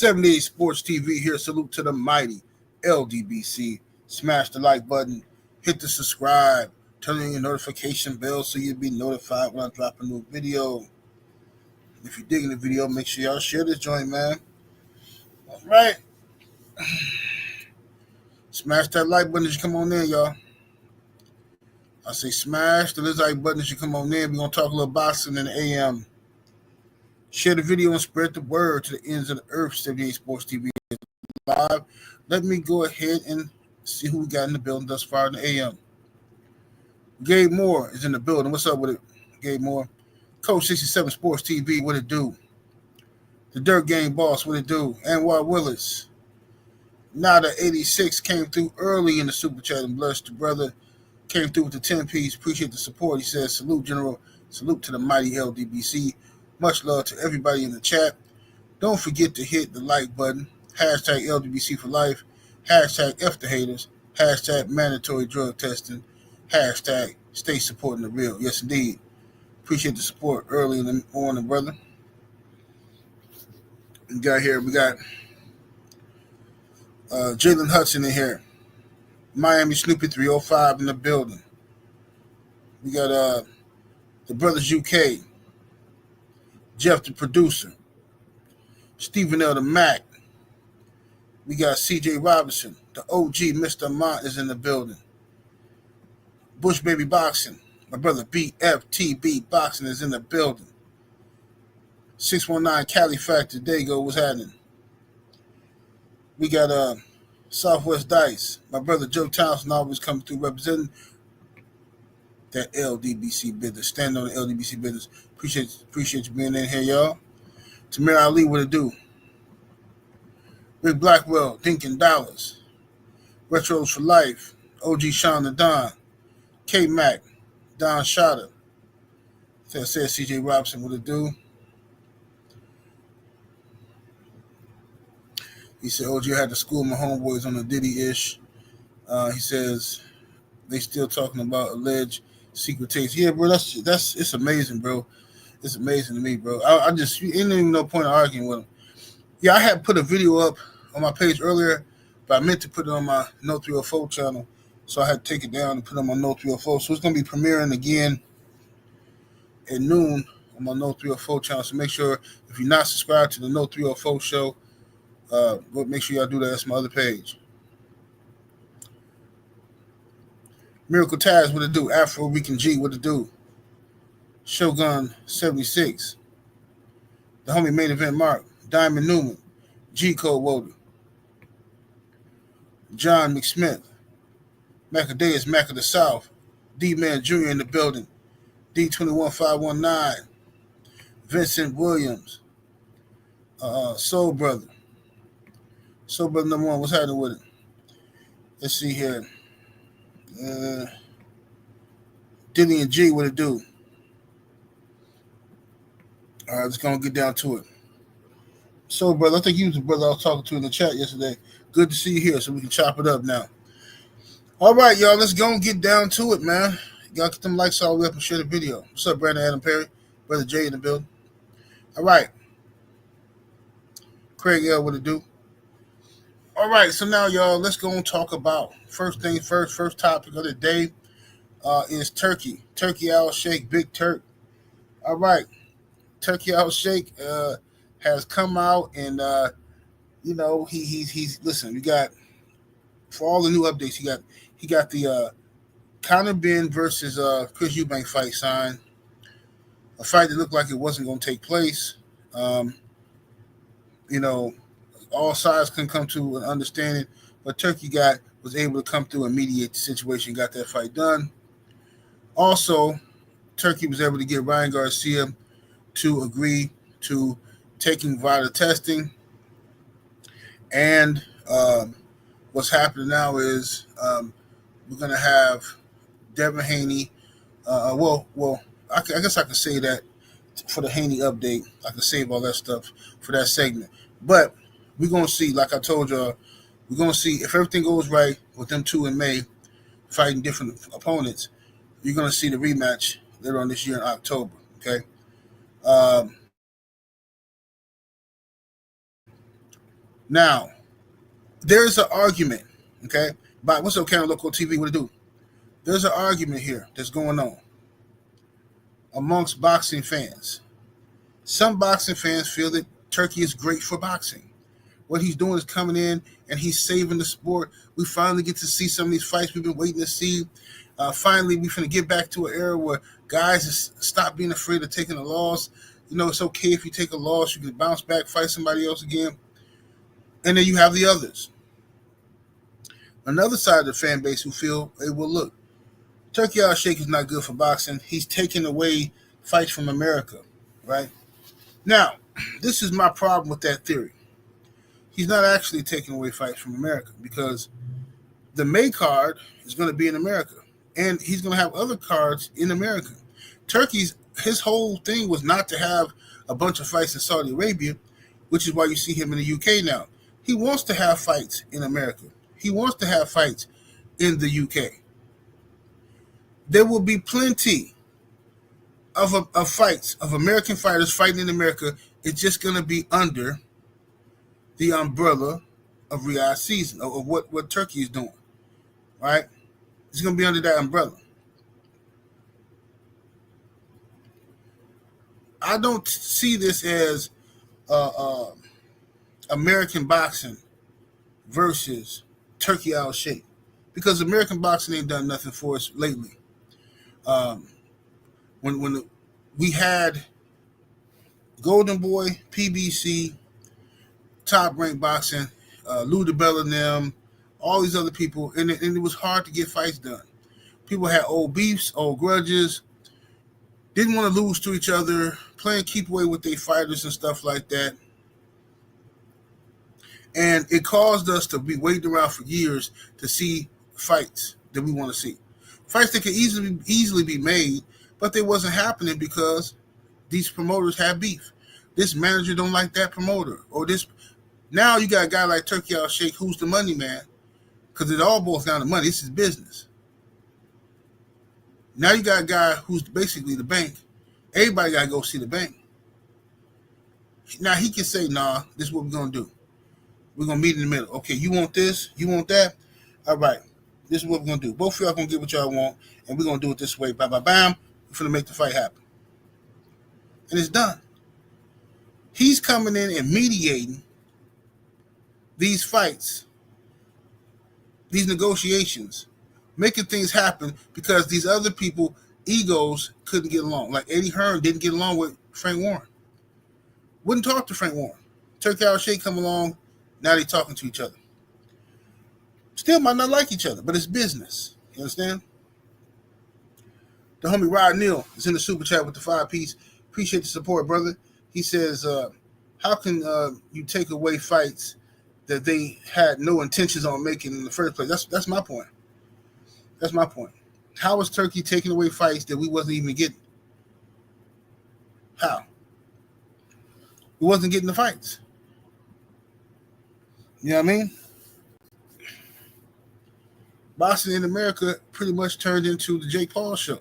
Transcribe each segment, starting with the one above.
78 Sports TV here. Salute to the mighty LDBC. Smash the like button. Hit the subscribe. Turn on your notification bell so you'll be notified when I drop a new video. If you're digging the video, make sure y'all share this joint, man. All right. Smash that like button as you come on in, y'all. I say smash the like button as you come on in. We're going to talk a little boxing in the AM. Share the video and spread the word to the ends of the earth. 78 Sports TV is live. Let me go ahead and see who we got in the building thus far in the AM. Gabe Moore is in the building. What's up with it, Gabe Moore? Coach 67 Sports TV, what it do? The Dirt Game Boss, what it do? Anwar Willis. Nada 86 came through early in the super chat and blessed the brother. Came through with the 10-piece. Appreciate the support. He says, salute, General. Salute to the mighty LDBC. Much love to everybody in the chat. Don't forget to hit the like button. Hashtag LDBC for life. Hashtag F the haters. Hashtag mandatory drug testing. Hashtag stay supporting the real. Yes, indeed. Appreciate the support early in the morning, brother. We got Jalen Hudson in here. Miami Snoopy 305 in the building. We got the Brothers UK. Jeff the producer. Stephen L. the Mac. We got CJ Robinson. The OG Mr. Mont is in the building. Bush Baby Boxing. My brother BFTB Boxing is in the building. 619 Cali Factor. There you go. What's happening? We got Southwest Dice. My brother Joe Townsend always coming through representing that LDBC business. Stand on the LDBC business. Appreciate you being in here, y'all. Tamir Ali, what it do? Rick Blackwell, Dinkin Dollars. Retros for Life. OG Sean the Don. K-Mac. Don Shotta. Said CJ Robinson, what it do? He said, OG had to school my homeboys on the Diddy-ish. He says, they still talking about alleged secret tapes. Yeah, bro, that's it's amazing, bro. It's amazing to me, bro. I just ain't even no point of arguing with him. Yeah, I had put a video up on my page earlier, but I meant to put it on my No 304 channel, so I had to take it down and put it on my No 304. So it's going to be premiering again at noon on my No 304 channel. So make sure, if you're not subscribed to the No 304 show, go make sure y'all do that. That's my other page. Miracle Taz, what it do? Afro Rican G, what it do? Shogun 76. The homie main event Mark. Diamond Newman. G Code Woder. John McSmith. Macadeus Mac of the South. D-Man Jr. in the building. D21519. Vincent Williams. Soul Brother. Soul Brother number one. What's happening with it? Let's see here. Dilly and G, what it do? All right, let's go and get down to it. So, brother, I think you was the brother I was talking to in the chat yesterday. Good to see you here, so we can chop it up now. All right, y'all, let's go and get down to it, man. Y'all get them likes all the way up and share the video. What's up, Brandon Adam Perry? Brother Jay in the building. All right. Craig L, what it do? All right, so now, y'all, let's go and talk about first things first. First topic of the day is Turkey. Turki Alalshikh, Big Turk. All right. Turki Alalshikh has come out and he's listen. We got, for all the new updates, he got the Conor Ben versus Chris Eubank fight signed. A fight that looked like it wasn't going to take place. All sides couldn't come to an understanding, but Turkey was able to come through and mediate the situation, got that fight done. Also, Turkey was able to get Ryan Garcia to agree to taking vital testing. And what's happening now is we're going to have Devin Haney. I guess I can say that for the Haney update. I can save all that stuff for that segment. But we're going to see, like I told y'all, we're going to see if everything goes right with them two in May fighting different opponents. You're going to see the rematch later on this year in October, okay? Now, there's an argument, okay? But what's up, Canada Local TV? What it do? There's an argument here that's going on amongst boxing fans. Some boxing fans feel that Turki is great for boxing. What he's doing is coming in and he's saving the sport. We finally get to see some of these fights we've been waiting to see. Finally, we're going to get back to an era where guys stop being afraid of taking a loss. You know, it's okay if you take a loss. You can bounce back, fight somebody else again. And then you have the others. Another side of the fan base who feel, hey, well, look, Turki Alalshikh is not good for boxing. He's taking away fights from America, right? Now, this is my problem with that theory. He's not actually taking away fights from America because the May card is going to be in America, and he's going to have other cards in America. His whole thing was not to have a bunch of fights in Saudi Arabia, which is why you see him in the UK now. He wants to have fights in America. He wants to have fights in the UK. There will be plenty of fights of American fighters fighting in America. It's just going to be under the umbrella of Riyadh season, of what Turki is doing, right? It's going to be under that umbrella. I don't see this as American boxing versus Turki Alalshikh because American boxing ain't done nothing for us lately. When we had Golden Boy, PBC, Top Rank Boxing, Lou DeBella and them, all these other people, and it was hard to get fights done. People had old beefs, old grudges, didn't want to lose to each other, playing keep away with their fighters and stuff like that. And it caused us to be waiting around for years to see fights that we want to see. Fights that could easily be made, but they wasn't happening because these promoters have beef. This manager don't like that promoter. Or this. Now you got a guy like Turki Alalshikh who's the money man because it all boils down to money. This is business. Now you got a guy who's basically the bank. Everybody got to go see the bank. Now he can say, nah, this is what we're going to do. We're going to meet in the middle. Okay, you want this? You want that? All right. This is what we're going to do. Both of y'all going to get what y'all want, and we're going to do it this way. Bam, bam, bam. We're going to make the fight happen. And it's done. He's coming in and mediating these fights, these negotiations, making things happen because these other people, egos, couldn't get along. Like Eddie Hearn didn't get along with Frank Warren. Wouldn't talk to Frank Warren. Turki Alalshikh come along, now they talking to each other. Still might not like each other, but it's business. You understand? The homie Rod Neal is in the super chat with the 5-piece. Appreciate the support, brother. He says, how can you take away fights that they had no intentions on making in the first place? That's my point. That's my point. How is Turki taking away fights that we wasn't even getting? How? We wasn't getting the fights. You know what I mean? Boxing in America pretty much turned into the Jake Paul show.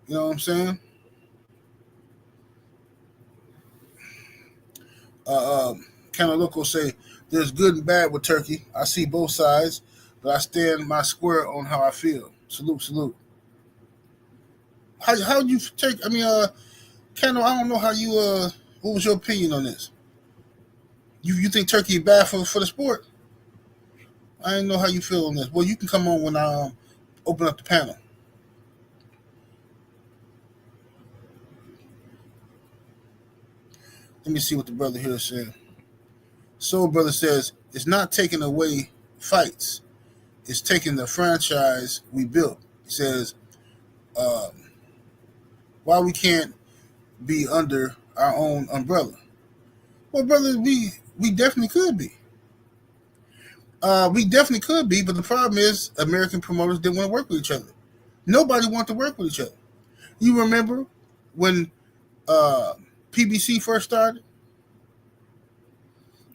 You know what I'm saying? Kind of local say there's good and bad with Turki. I see both sides, but I stand my square on how I feel. Salute, salute. How you take? I mean, Kendall, I don't know how you. What was your opinion on this? You think Turki is bad for the sport? I didn't know how you feel on this. Well, you can come on when I open up the panel. Let me see what the brother here said. Soul Brother says, it's not taking away fights. It's taking the franchise we built. He says, why we can't be under our own umbrella. Well, brother, we definitely could be. We definitely could be, but the problem is American promoters didn't want to work with each other. Nobody wanted to work with each other. You remember when PBC first started?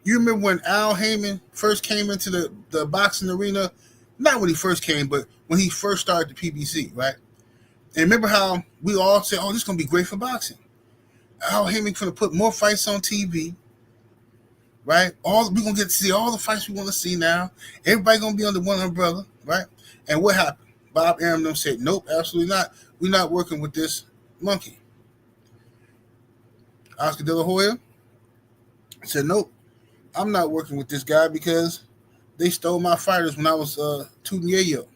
You remember when Al Heyman first came into the boxing arena? Not when he first came, but when he first started the PBC, right? And remember how we all said, oh, this is going to be great for boxing. Al Heyman's going to put more fights on TV. right? We're gonna get to see all the fights we want to see now. Everybody gonna be under one umbrella, right? And what happened? Bob Arum them said, nope, absolutely not. We're not working with this monkey. Oscar De La Hoya said, nope, I'm not working with this guy because they stole my fighters when I was tooting yayo.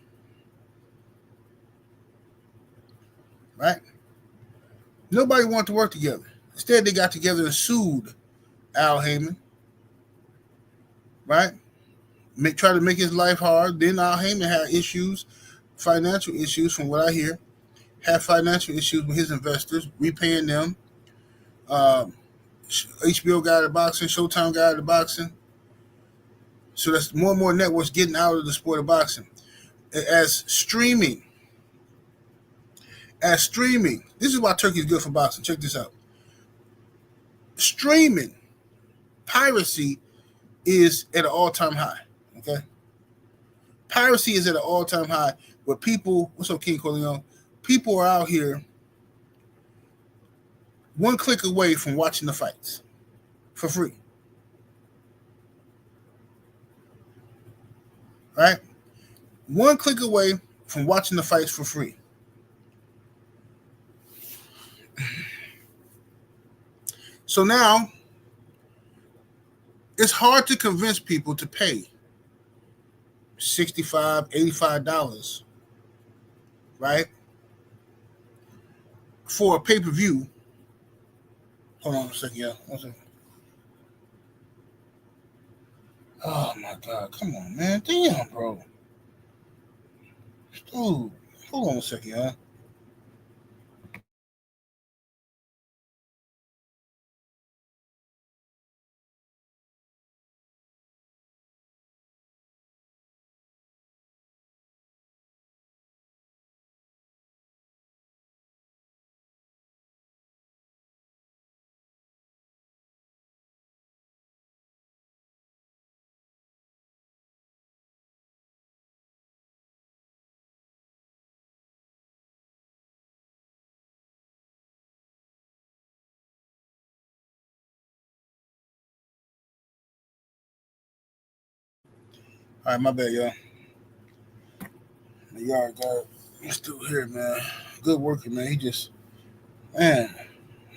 Right? Nobody wanted to work together. Instead, they got together and sued Al Heyman. Right? Try to make his life hard. Then Al Heyman had issues, financial issues from what I hear. Had financial issues with his investors, repaying them. HBO got out of boxing, Showtime got out of boxing. So that's more and more networks getting out of the sport of boxing. As streaming, this is why Turkey is good for boxing. Check this out. Streaming, piracy is at an all-time high. Okay? Piracy is at an all-time high where people, what's up, King Corleone? People are out here one click away from watching the fights for free. Right? One click away from watching the fights for free. So now, it's hard to convince people to pay $65, $85, right, for a pay-per-view. Hold on a second, yeah. 1 second. Oh, my God. Come on, man. Damn, bro. Dude, hold on a second, y'all. All right, my bad, y'all. The yard guy, he's still here, man. Good worker, man. He just, man,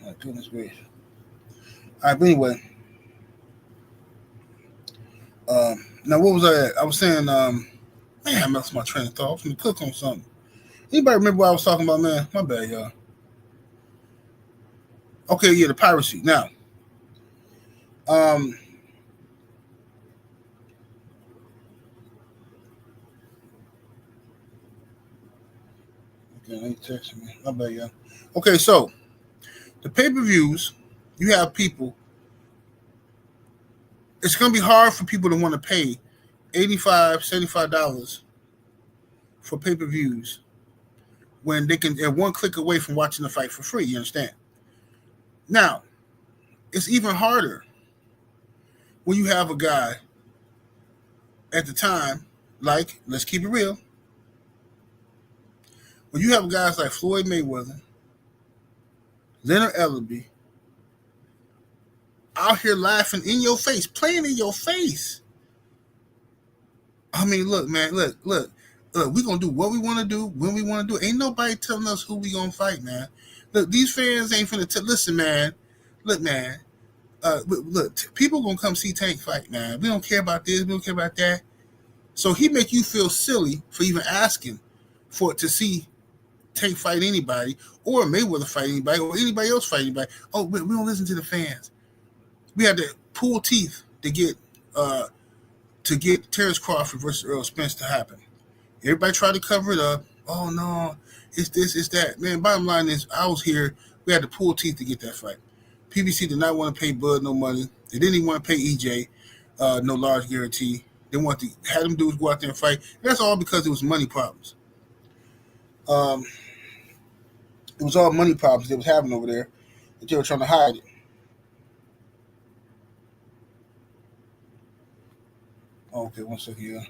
my goodness gracious. All right, but anyway. Now, what was I at? I was saying, man, I lost my train of thought. I was going to click on something. Anybody remember what I was talking about, man? My bad, y'all. Okay, yeah, the piracy. Now, okay, they texting me. My bad, y'all. Okay, so the pay-per-views, you have people. It's going to be hard for people to want to pay $85, $75 for pay-per-views when they can, they're one click away from watching the fight for free. You understand? Now, it's even harder when you have a guy at the time, like, let's keep it real, when you have guys like Floyd Mayweather, Leonard Ellerby, out here laughing in your face, playing in your face. I mean, look, man, look, we're going to do what we want to do, when we want to do it. Ain't nobody telling us who we going to fight, man. Look, these fans ain't finna listen, man. Look, man. Look, people going to come see Tank fight, man. We don't care about this. We don't care about that. So he make you feel silly for even asking for it to see Tank fight anybody or Mayweather fight anybody or anybody else fight anybody. Oh, we don't listen to the fans. We had to pull teeth to get Terrence Crawford versus Earl Spence to happen. Everybody tried to cover it up. Oh, no, it's this, it's that. Man, bottom line is I was here. We had to pull teeth to get that fight. PBC did not want to pay Bud no money. They didn't even want to pay EJ no large guarantee. They wanted to have them dudes go out there and fight. And that's all because it was money problems. It was all money problems they was having over there. And they were trying to hide it. Okay, 1 second here.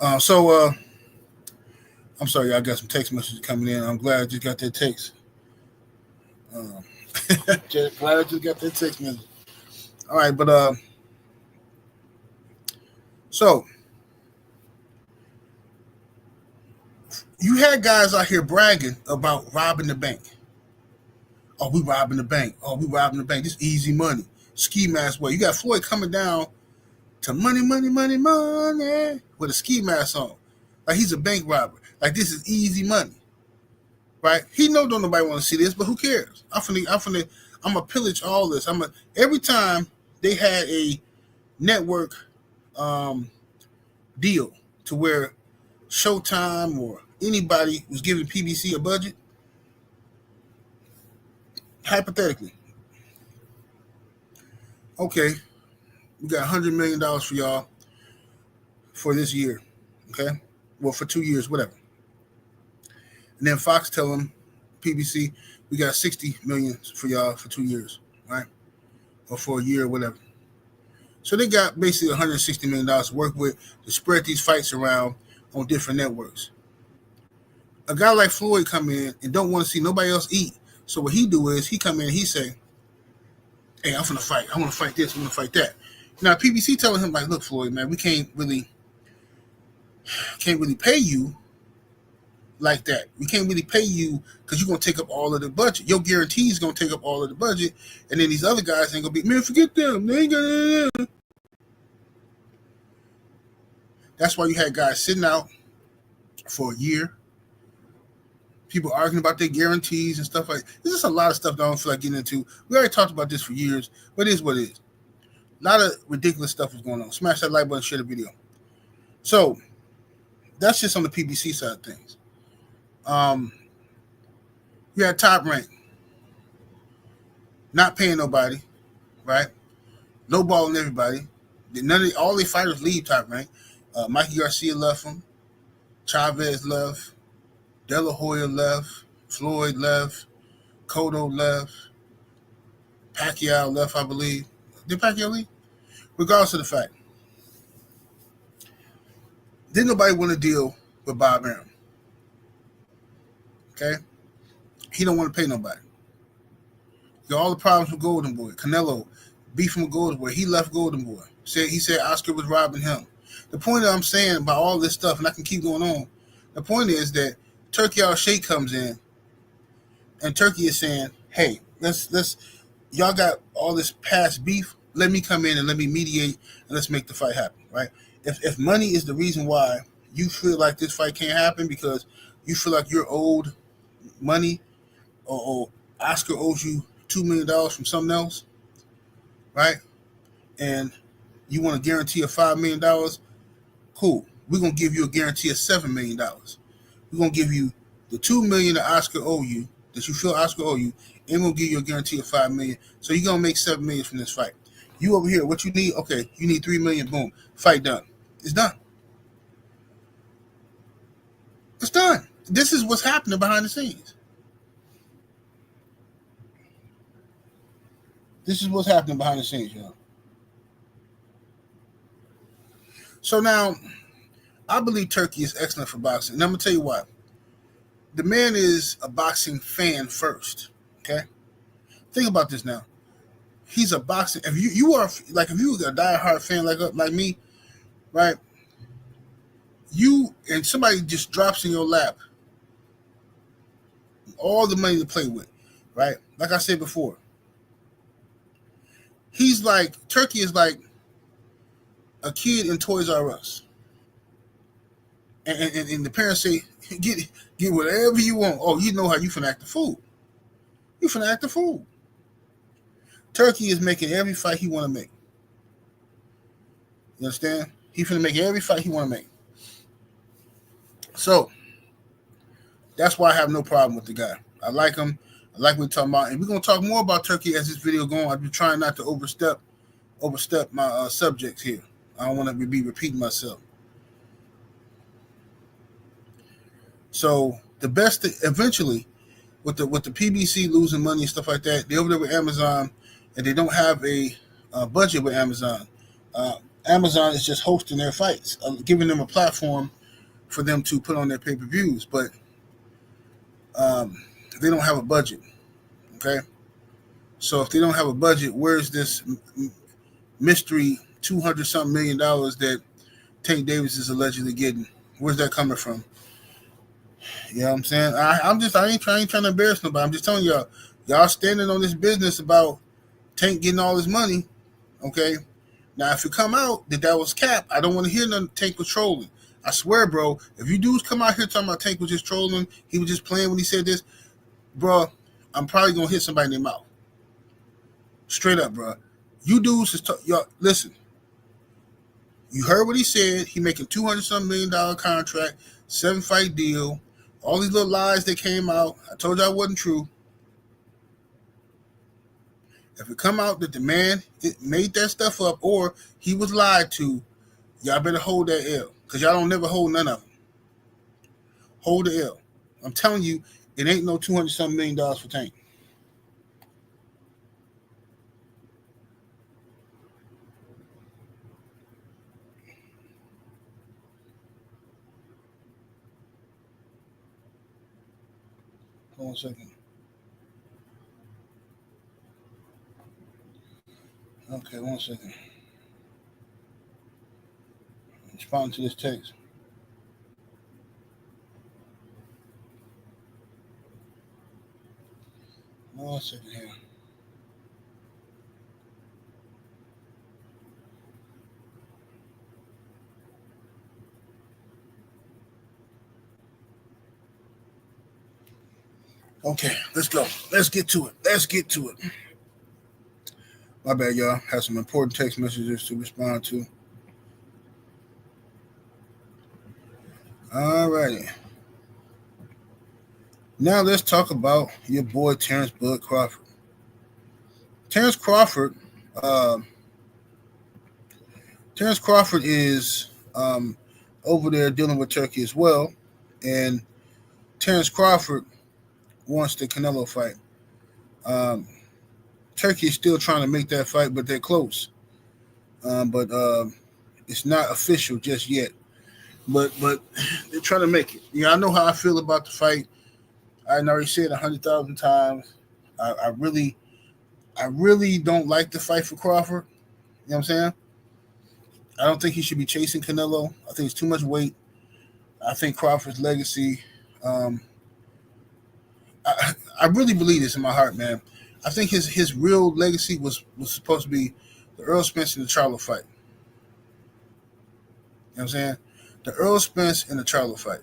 I'm sorry, I got some text messages coming in. I'm glad I just got that text. Glad I just got that text message. All right, but so you had guys out here bragging about robbing the bank. Oh, we robbing the bank. Oh, we robbing the bank. This easy money. Ski mask way. You got Floyd coming down to money, money, money, money with a ski mask on. Like he's a bank robber. Like this is easy money. Right? He know don't nobody want to see this, but who cares? I'm gonna pillage all this. Every time they had a network deal to where Showtime or anybody was giving PBC a budget, hypothetically, okay, we got $100 million for y'all for this year, okay? Well, for 2 years, whatever. And then Fox tell them, PBC, we got $60 million for y'all for 2 years, right? Or for a year or whatever. So they got basically $160 million to work with to spread these fights around on different networks. A guy like Floyd come in and don't want to see nobody else eat. So what he do is he come in and he say, hey, I'm finna fight. I want to fight this. I'm going to fight that. Now, PBC telling him, like, look, Floyd, man, we can't really pay you like that. We can't really pay you because you're going to take up all of the budget. Your guarantee is going to take up all of the budget. And then these other guys ain't going to be, man, forget them. They ain't going to. That's why you had guys sitting out for a year. People arguing about their guarantees and stuff like that. There's just a lot of stuff that I don't feel like getting into. We already talked about this for years, but it is what it is. A lot of ridiculous stuff is going on. Smash that like button, share the video. So that's just on the PBC side of things. You had Top Rank not paying nobody, right? No balling everybody. All the fighters leave Top Rank. Mikey Garcia left him. Chavez left. De La Hoya left. Floyd left. Cotto left. Pacquiao left, I believe. Did Pacquiao leave? Regardless of the fact, didn't nobody want to deal with Bob Arum. Okay? He don't want to pay nobody. You got all the problems with Golden Boy. Canelo beefing with Golden Boy. He left Golden Boy. He said Oscar was robbing him. The point that I'm saying about all this stuff, and I can keep going on, the point is that Turki Alalshikh comes in, and Turki is saying, hey, let's y'all got all this past beef. Let me come in and let me mediate, and let's make the fight happen, right? If money is the reason why you feel like this fight can't happen because you feel like you're owed money or Oscar owes you $2 million from something else, right? And you want a guarantee of $5 million, cool. We're going to give you a guarantee of $7 million. We're going to give you the $2 million that Oscar owe you, that you feel Oscar owe you, and we'll give you a guarantee of $5 million. So you're going to make $7 million from this fight. You over here, what you need? Okay, you need $3 million. Boom. Fight done. It's done. It's done. This is what's happening behind the scenes. This is what's happening behind the scenes, y'all. So now, I believe Turki is excellent for boxing. And I'm going to tell you why. The man is a boxing fan first. Okay? Think about this now. He's a boxing. If you are like if you a diehard fan like me, right? You and somebody just drops in your lap all the money to play with, right? Like I said before, he's like Turki is like a kid in Toys R Us, and the parents say get whatever you want. Oh, you know how you finna act the fool. You finna act the fool. Turki is making every fight he want to make. You understand? He finna make every fight he want to make. So, that's why I have no problem with the guy. I like him. I like what we're talking about. And we're going to talk more about Turki as this video goes on. I've been trying not to overstep my subjects here. I don't want to be repeating myself. So, the best eventually, with the PBC losing money and stuff like that, they're over there with Amazon, and they don't have a budget with Amazon. Amazon is just hosting their fights, giving them a platform for them to put on their pay-per-views, but they don't have a budget, okay? So if they don't have a budget, where's this mystery $200-something million that Tank Davis is allegedly getting? Where's that coming from? You know what I'm saying? I ain't trying to embarrass nobody. I'm just telling y'all standing on this business about Tank getting all his money. Okay. Now, if it come out that was cap, I don't want to hear nothing Tank was trolling. I swear, bro, if you dudes come out here talking about Tank was just trolling, he was just playing when he said this, bro, I'm probably going to hit somebody in their mouth. Straight up, bro. You dudes, y'all, listen. You heard what he said. He making $200-something million contract, 7-fight deal. All these little lies that came out, I told y'all wasn't true. If it come out that the man made that stuff up or he was lied to, y'all better hold that L. Because y'all don't never hold none of them. Hold the L. I'm telling you, it ain't no $200-something million for Tank. Hold on a second. Okay, 1 second. Respond to this text. One second here. Okay, let's go. Let's get to it. My bad, y'all. Have some important text messages to respond to. All righty. Now let's talk about your boy Terrence Bud Crawford. Terrence Crawford is over there dealing with Turkey as well, and Terrence Crawford wants the Canelo fight. Turkey is still trying to make that fight, but they're close. But it's not official just yet. But they're trying to make it. Yeah, I know how I feel about the fight. I already said 100,000 times. I really don't like the fight for Crawford. You know what I'm saying? I don't think he should be chasing Canelo. I think it's too much weight. I think Crawford's legacy. I really believe this in my heart, man. I think his real legacy was supposed to be the Earl Spence and the Charlo fight. You know what I'm saying? The Earl Spence and the Charlo fight.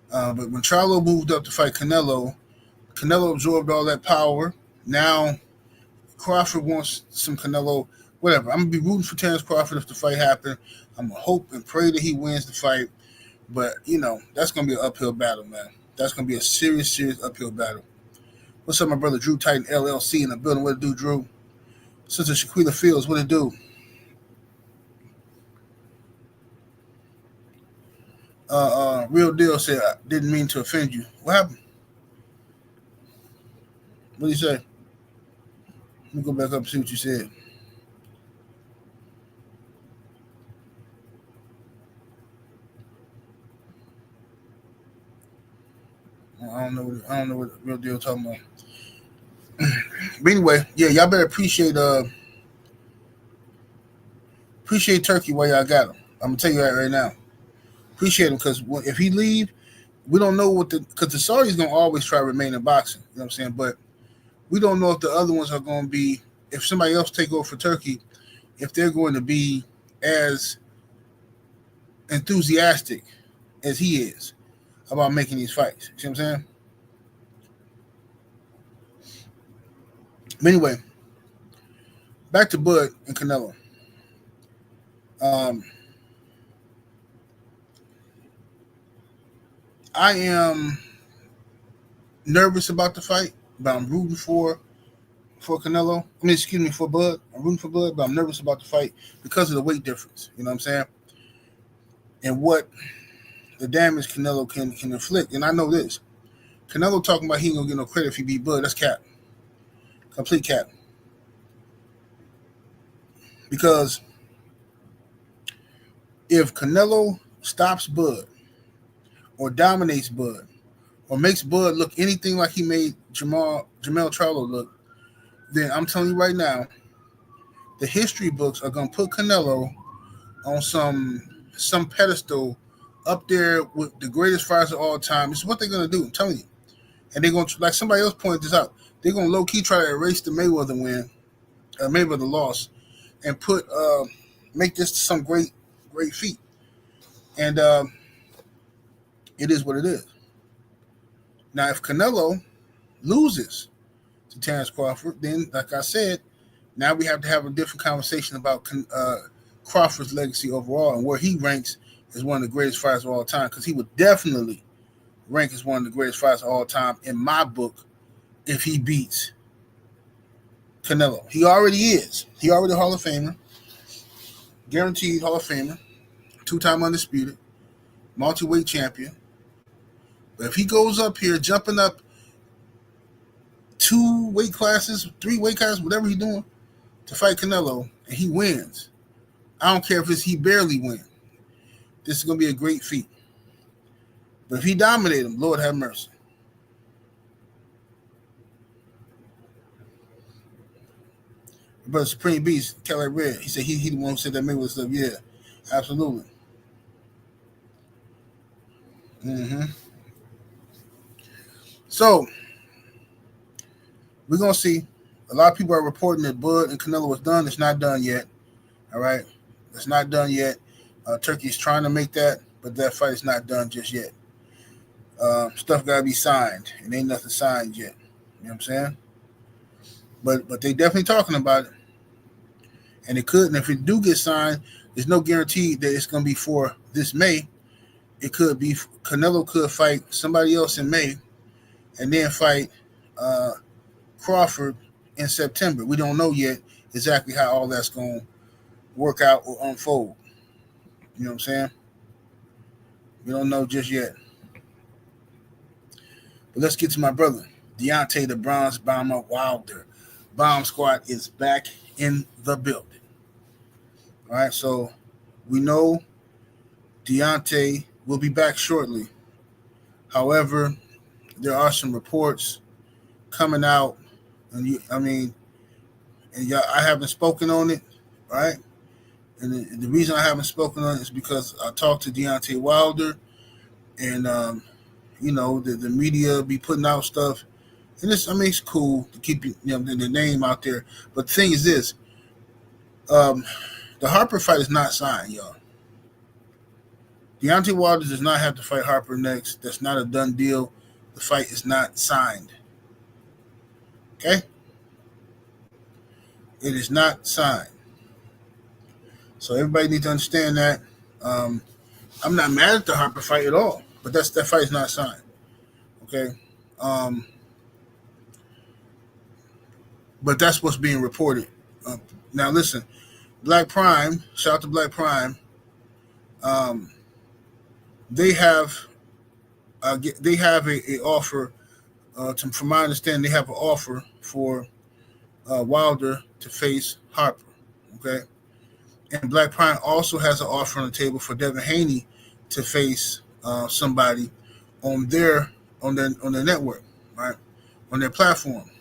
But when Charlo moved up to fight Canelo absorbed all that power. Now Crawford wants some Canelo, whatever. I'm going to be rooting for Terrence Crawford if the fight happens. I'm going to hope and pray that he wins the fight. But, that's going to be an uphill battle, man. That's going to be a serious uphill battle. What's up, my brother Drew Titan LLC in the building? What it do, Drew? Sister Shaquila Fields, what it do? Real Deal said, I didn't mean to offend you. What happened? What did he say? Let me go back up and see what you said. I don't know what Real Deal talking about. But anyway, yeah, y'all better appreciate Turkey while y'all got him. I'm gonna tell you that right now. Appreciate him because if he leave, we don't know because the Saudis gonna always try to remain in boxing. You know what I'm saying? But we don't know if the other ones are going to be, if somebody else take over for Turkey, if they're going to be as enthusiastic as he is about making these fights. You see what I'm saying? But anyway, back to Bud and Canelo. I am nervous about the fight, but I'm rooting for Canelo. For Bud. I'm rooting for Bud, but I'm nervous about the fight because of the weight difference. You know what I'm saying? And what the damage Canelo can inflict. And I know this. Canelo talking about he ain't gonna get no credit if he beat Bud. That's cap. Complete cap. Because if Canelo stops Bud or dominates Bud or makes Bud look anything like he made Jermell Charlo look, then I'm telling you right now, the history books are gonna put Canelo on some pedestal up there with the greatest fighters of all time. This is what they're gonna do. I'm telling you, and they're gonna, like somebody else pointed this out, they're gonna low key try to erase the Mayweather win, Mayweather loss, and put make this some great feat. And it is what it is. Now, if Canelo loses to Terrence Crawford, then, like I said, now we have to have a different conversation about Crawford's legacy overall and where he ranks as one of the greatest fighters of all time, because he would definitely rank as one of the greatest fighters of all time in my book if he beats Canelo. He already is. He already a Hall of Famer, guaranteed Hall of Famer, 2-time undisputed, multi-weight champion. But if he goes up here jumping up 2 weight classes, 3 weight classes, whatever he's doing, to fight Canelo, and he wins, I don't care if it's he barely wins. This is going to be a great feat. But if he dominated him, Lord have mercy. But Supreme Beast, Kelly Red, he said he the one who said that Mayweather stuff. Yeah, absolutely. So, we're going to see. A lot of people are reporting that Bud and Canelo was done. It's not done yet. All right? It's not done yet. Turkey's trying to make that, but that fight is not done just yet. Stuff got to be signed, and ain't nothing signed yet. You know what I'm saying? But they definitely talking about it. And it could, and if it do get signed, there's no guarantee that it's going to be for this May. It could be, Canelo could fight somebody else in May and then fight Crawford in September. We don't know yet exactly how all that's going to work out or unfold. You know what I'm saying? We don't know just yet. But let's get to my brother, Deontay the Bronze Bomber Wilder. Bomb Squad is back in the building. All right, so we know Deontay will be back shortly. However, there are some reports coming out, and I haven't spoken on it, right? And the reason I haven't spoken on it is because I talked to Deontay Wilder, and the media be putting out stuff, and it's cool to keep the name out there. But the thing is this: the Harper fight is not signed, y'all. Deontay Wilder does not have to fight Harper next. That's not a done deal. The fight is not signed. Okay? It is not signed. So everybody needs to understand that. I'm not mad at the Harper fight at all, but that fight is not signed. Okay? But that's what's being reported. Now listen, Black Prime, shout out to Black Prime. They have a offer. From my understanding, they have an offer for Wilder to face Harper. Okay, and Black Prime also has an offer on the table for Devin Haney to face somebody on their network, right, on their platform.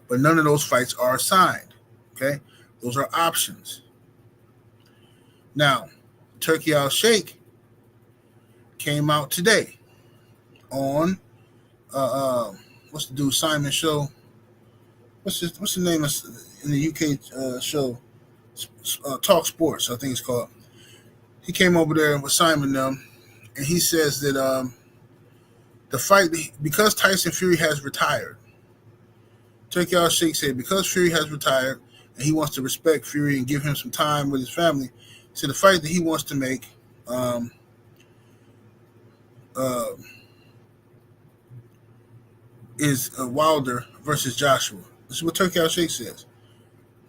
But none of those fights are signed. Okay, those are options. Now, Turki Alalshikh came out today on what's the dude Simon show? What's the name of in the UK show? Talk Sports, I think it's called. He came over there with Simon and he says that the fight, because Tyson Fury has retired. Turki Alalshikh said because Fury has retired and he wants to respect Fury and give him some time with his family. So the fight that he wants to make is Wilder versus Joshua. This is what Turki Alalshikh says,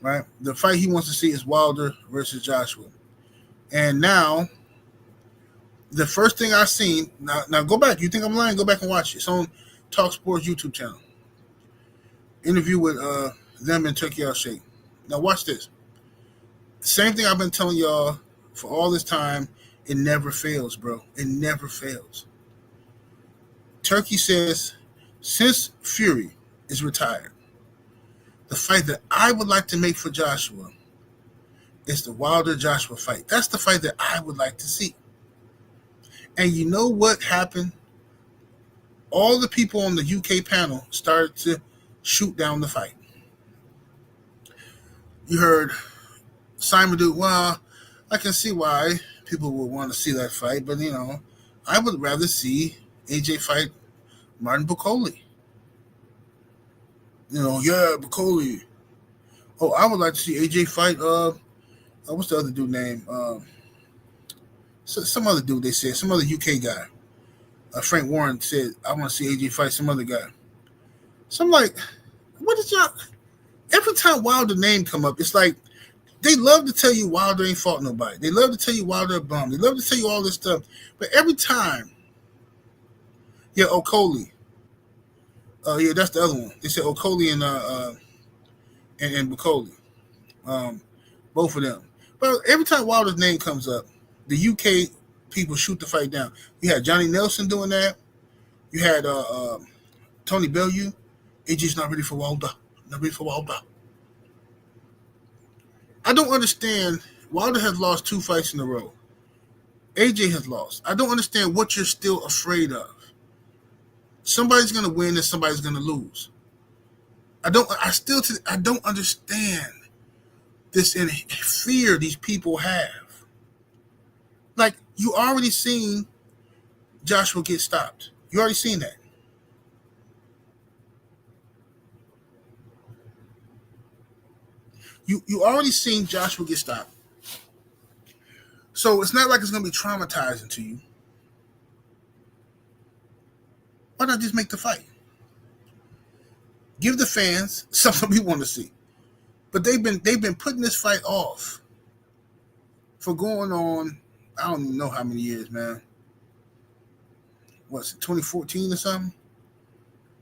right? The fight he wants to see is Wilder versus Joshua. And now, the first thing I seen, now go back. You think I'm lying? Go back and watch it. It's on Talk Sports YouTube channel. Interview with them and Turki Alalshikh. Now watch this. The same thing I've been telling y'all for all this time. It never fails, bro. It never fails. Turki says, since Fury is retired, The fight that I would like to make for Joshua is the Wilder-Joshua fight. That's the fight that I would like to see. And you know what happened? All the people on the UK panel started to shoot down the fight. You heard Simon do, well, I can see why people would want to see that fight, but, I would rather see AJ fight Martin Bucoli. Bucoli. Oh, I would like to see AJ fight, what's the other dude name? Some other dude, they said, some other UK guy. Frank Warren said, I want to see AJ fight some other guy. So I'm like, what is y'all? Every time Wilder name come up, it's like they love to tell you Wilder ain't fought nobody. They love to tell you Wilder a bum. They love to tell you all this stuff. But every time, Okoli. That's the other one. They said Okoli and Bucoli. Both of them. But every time Wilder's name comes up, the UK people shoot the fight down. You had Johnny Nelson doing that. You had Tony Bellew. AJ's not ready for Wilder. Not ready for Wilder. I don't understand. Wilder has lost 2 fights in a row. AJ has lost. I don't understand what you're still afraid of. Somebody's going to win and somebody's going to lose. I don't understand this fear these people have. Like, you already seen Joshua get stopped. You already seen that. You already seen Joshua get stopped. So it's not like it's going to be traumatizing to you. Why not just make the fight? Give the fans something we want to see. But they've been putting this fight off for going on, I don't even know how many years, man. What's it, 2014 or something?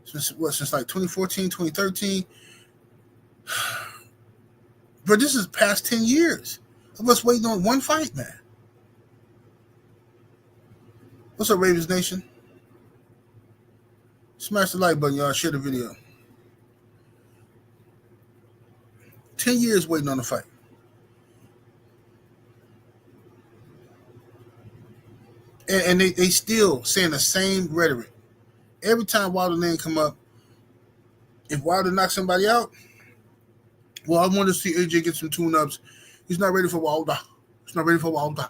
Since like 2014, 2013? But this is past 10 years of us waiting on one fight, man. What's up, Ravens Nation? Smash the like button, y'all. Share the video. 10 years waiting on the fight. And they still saying the same rhetoric. Every time Wilder name come up, if Wilder knocks somebody out, well, I want to see AJ get some tune-ups. He's not ready for Wilder. He's not ready for Wilder.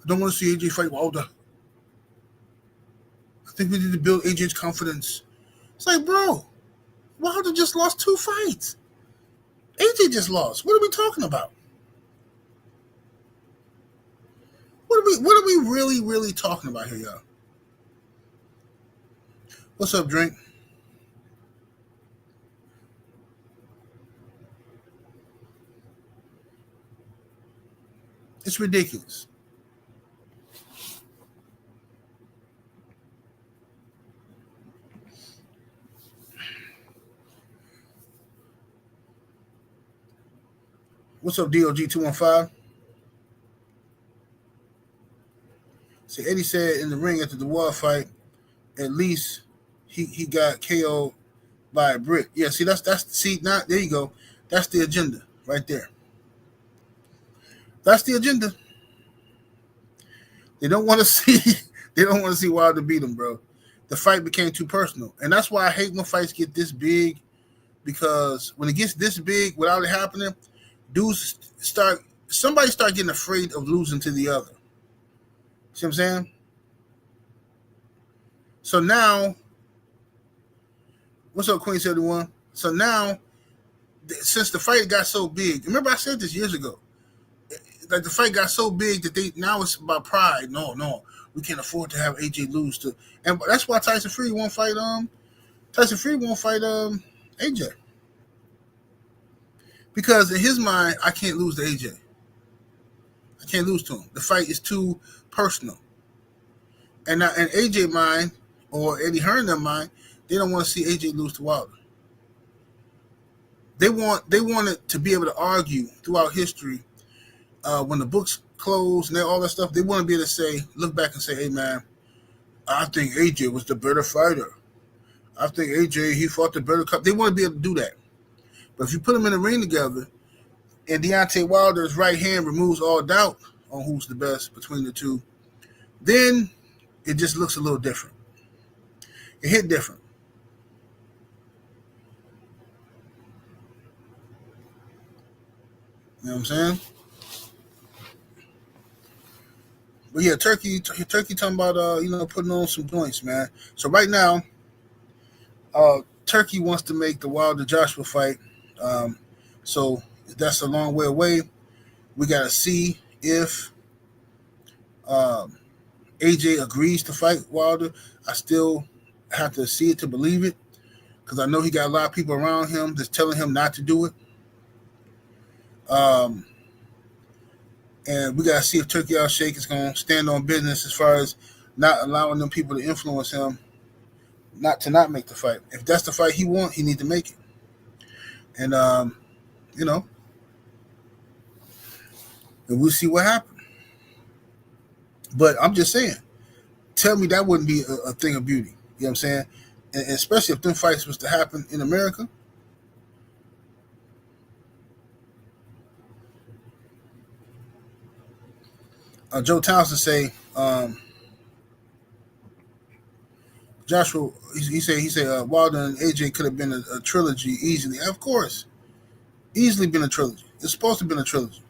I don't want to see AJ fight Wilder. I think we need to build AJ's confidence. It's like, bro, Wilder just lost 2 fights. AJ just lost. What are we talking about? What are we really, really talking about here, y'all? What's up, Drink? It's ridiculous. What's up, DOG215? See, Eddie said in the ring after the Wall fight, at least he got KO'd by a brick. Yeah, see, now there you go. That's the agenda right there. That's the agenda. They don't want to see Wilder beat him, bro. The fight became too personal. And that's why I hate when fights get this big, because when it gets this big without it happening, somebody start getting afraid of losing to the other. See what I'm saying? So now, what's up, Queen 71? So now, since the fight got so big, remember I said this years ago, like the fight got so big that now it's about pride. No, we can't afford to have AJ lose to, and that's why Tyson Fury won't fight AJ. Because in his mind, I can't lose to AJ. I can't lose to him. The fight is too personal. And now in AJ mind, or Eddie Hearn mind, they don't want to see AJ lose to Wilder. They want it to be able to argue throughout history, when the books close and all that stuff. They want to be able to look back and say, hey man, I think AJ was the better fighter. I think AJ, he fought the better cup. They want to be able to do that. But if you put them in the ring together, and Deontay Wilder's right hand removes all doubt on who's the best between the two, then it just looks a little different. It hit different. You know what I'm saying? But yeah, Turkey talking about putting on some joints, man. So right now, Turkey wants to make the Wilder Joshua fight. So that's a long way away. We gotta see if AJ agrees to fight Wilder. I still have to see it to believe it, because I know he got a lot of people around him that's telling him not to do it. And we got to see if Turki Alalshikh is going to stand on business as far as not allowing them people to influence him not make the fight. If that's the fight he wants, he needs to make it. And, and we'll see what happens. But I'm just saying, tell me that wouldn't be a thing of beauty. You know what I'm saying? And especially if them fights was to happen in America. Joe Townsend say, Joshua, he said Wilder and AJ could have been a trilogy easily. Of course, easily been a trilogy. It's supposed to have been a trilogy,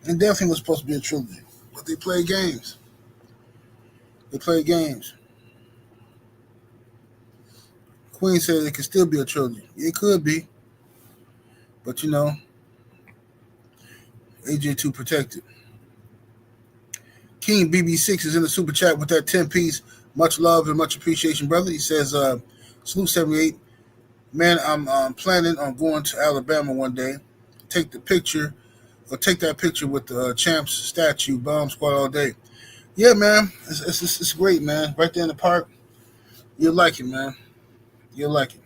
and definitely was supposed to be a trilogy. But they play games. Queen said it could still be a trilogy. It could be, but AJ too protected. King BB6 is in the super chat with that 10-piece. Much love and much appreciation, brother. He says, salute 78. Man, I'm planning on going to Alabama one day. Take that picture with the champs statue, bomb squad all day. Yeah, man. It's great, man. Right there in the park. You'll like it, man. You'll like it.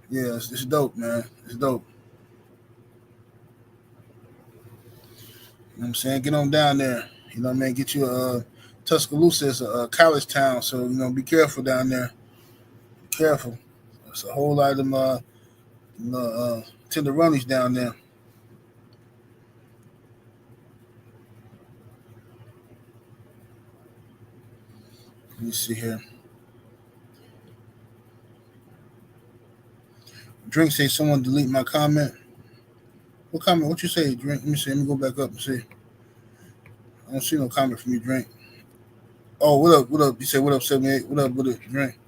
Yeah, it's dope, man. It's dope. You know what I'm saying? Get on down there. You know what I mean? Get you Tuscaloosa is a college town, so be careful down there. Be careful. There's a whole lot of them tenderonies down there. Let me see here. Drink say someone delete my comment. What comment? What you say, Drink? Let me see. Let me go back up and see. I don't see no comment from you, Drink. Oh, what up? What up? You say what up, 78? What up, Drink?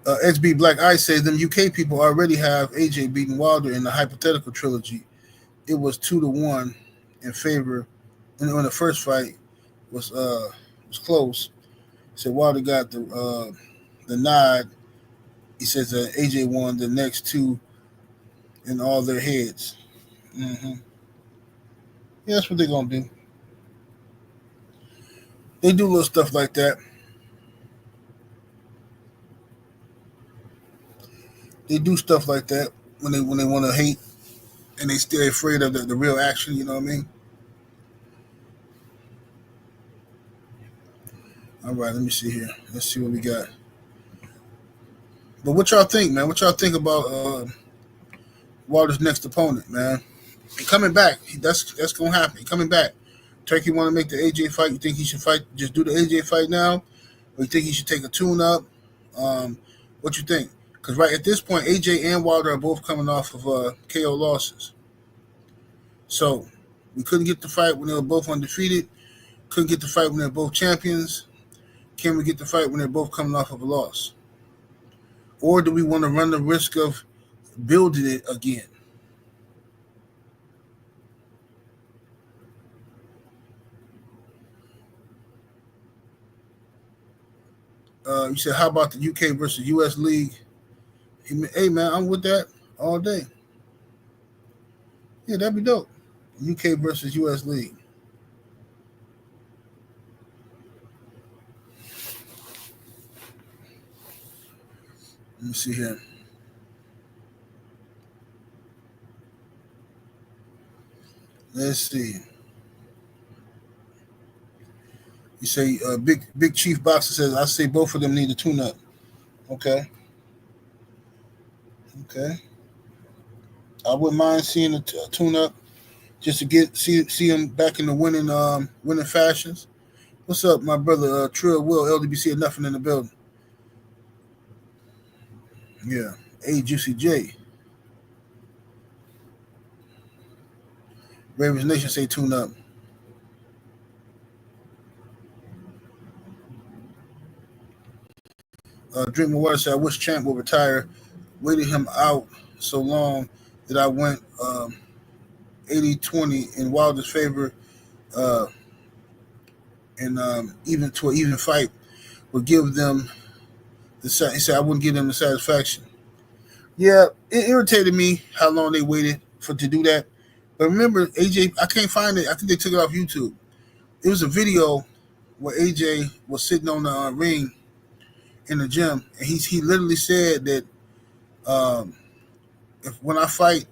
XB Black Eye says them UK people already have AJ beating Wilder in the hypothetical trilogy. It was 2-1 in favor. And when the first fight was close, said Wilder got the nod. He says that AJ won the next two in all their heads. Mm-hmm. Yeah, that's what they're gonna do. They do little stuff like that. They do stuff like that when they want to hate, and they still afraid of the real action. You know what I mean? All right, let me see here. Let's see what we got. But what y'all think, man? What y'all think about Wilder's next opponent, man? He coming back. That's gonna happen. He coming back. Turkey want to make the AJ fight. You think he should fight? Just do the AJ fight now, or you think he should take a tune-up? What you think? Because right at this point, AJ and Wilder are both coming off of KO losses. So we couldn't get the fight when they were both undefeated. Couldn't get the fight when they're both champions. Can we get the fight when they're both coming off of a loss? Or do we want to run the risk of building it again? You said, how about the UK versus US League? Hey, man, I'm with that all day. Yeah, that'd be dope. UK versus US League. Let me see here. Let's see. You say Big Chief Boxer says I say both of them need a tune-up. Okay. Okay. I wouldn't mind seeing a tune-up just to see him back in the winning fashions. What's up, my brother Trill Will LDBC? Nothing in the building. Yeah. A Juicy J. Ravens Nation say tune up. Drink My Water said I wish Champ would retire. Waited him out so long that I went 80-20 in Wilder's favor, and even to an even fight would give them he said I wouldn't give them the satisfaction. Yeah, it irritated me how long they waited to do that. But remember, AJ, I can't find it. I think they took it off YouTube. It was a video where AJ was sitting on the ring in the gym, and he literally said that when I fight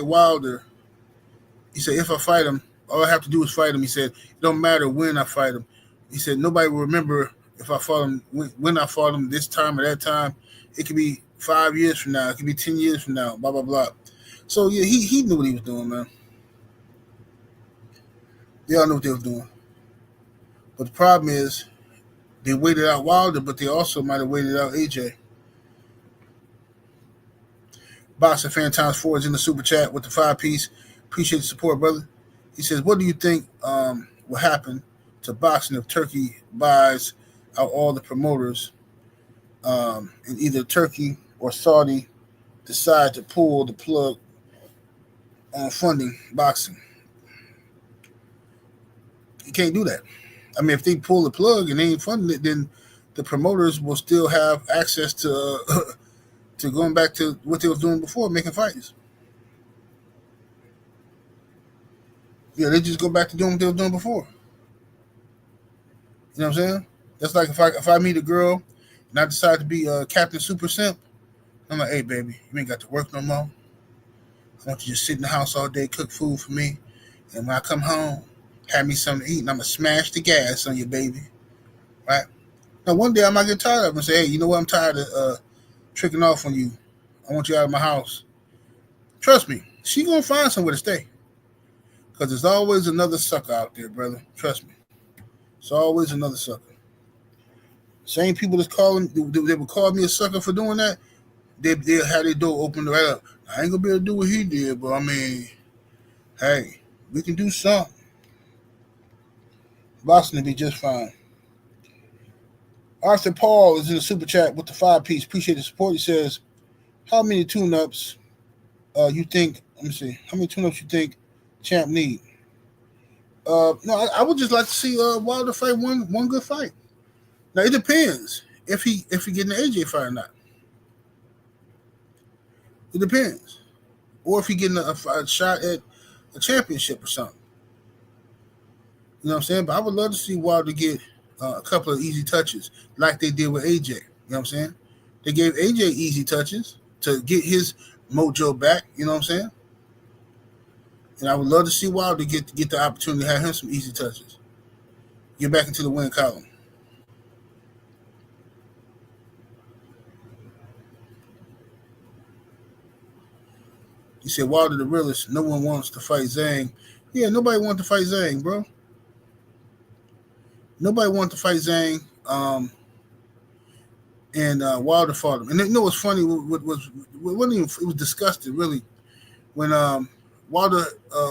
Wilder, he said if I fight him, all I have to do is fight him. He said it don't matter when I fight him. He said nobody will remember if I fought him when I fought him this time or that time. It could be 5 years from now. It could be 10 years from now. Blah blah blah. So yeah, he knew what he was doing, man. They all knew what they was doing. But the problem is they waited out Wilder, but they also might have waited out AJ. Boxer Fan Times 4 is in the super chat with the 5-piece. Appreciate the support, brother. He says, what do you think will happen to boxing if Turkey buys out all the promoters and either Turkey or Saudi decide to pull the plug on funding boxing? You can't do that. I mean, if they pull the plug and they ain't funding it, then the promoters will still have access to to going back to what they was doing before, making fights. Yeah, they just go back to doing what they were doing before. You know what I'm saying? That's like if I meet a girl and I decide to be Captain Super Simp, I'm like, hey, baby, you ain't got to work no more. I want you to just sit in the house all day, cook food for me, and when I come home, have me something to eat, and I'm going to smash the gas on you, baby. Right? Now, one day I might get tired of it and say, hey, you know what? I'm tired of tricking off on you. I want you out of my house. Trust me, she going to find somewhere to stay. Because there's always another sucker out there, brother. Trust me. It's always another sucker. Same people that's calling, they would call me a sucker for doing that, they'll have their door open right up. I ain't going to be able to do what he did, but I mean, hey, we can do something. Boston will be just fine. Arthur Paul is in the super chat with the 5-piece. Appreciate the support. He says, how many tune-ups you think, let me see, how many tune-ups you think Champ need? No, I would just like to see Wilder fight one good fight. Now, it depends if he getting an AJ fight or not. It depends. Or if he getting a shot at a championship or something. You know what I'm saying? But I would love to see Wilder get a couple of easy touches like they did with AJ. You know what I'm saying? They gave AJ easy touches to get his mojo back. You know what I'm saying? And I would love to see Wilder get the opportunity to have him some easy touches. Get back into the win column. He said, Wilder the realest. No one wants to fight Zhang. Yeah, nobody wants to fight Zhang, bro. Nobody wanted to fight Zhang, and Wilder fought him. And you know what's funny? It was disgusting, really, when Wilder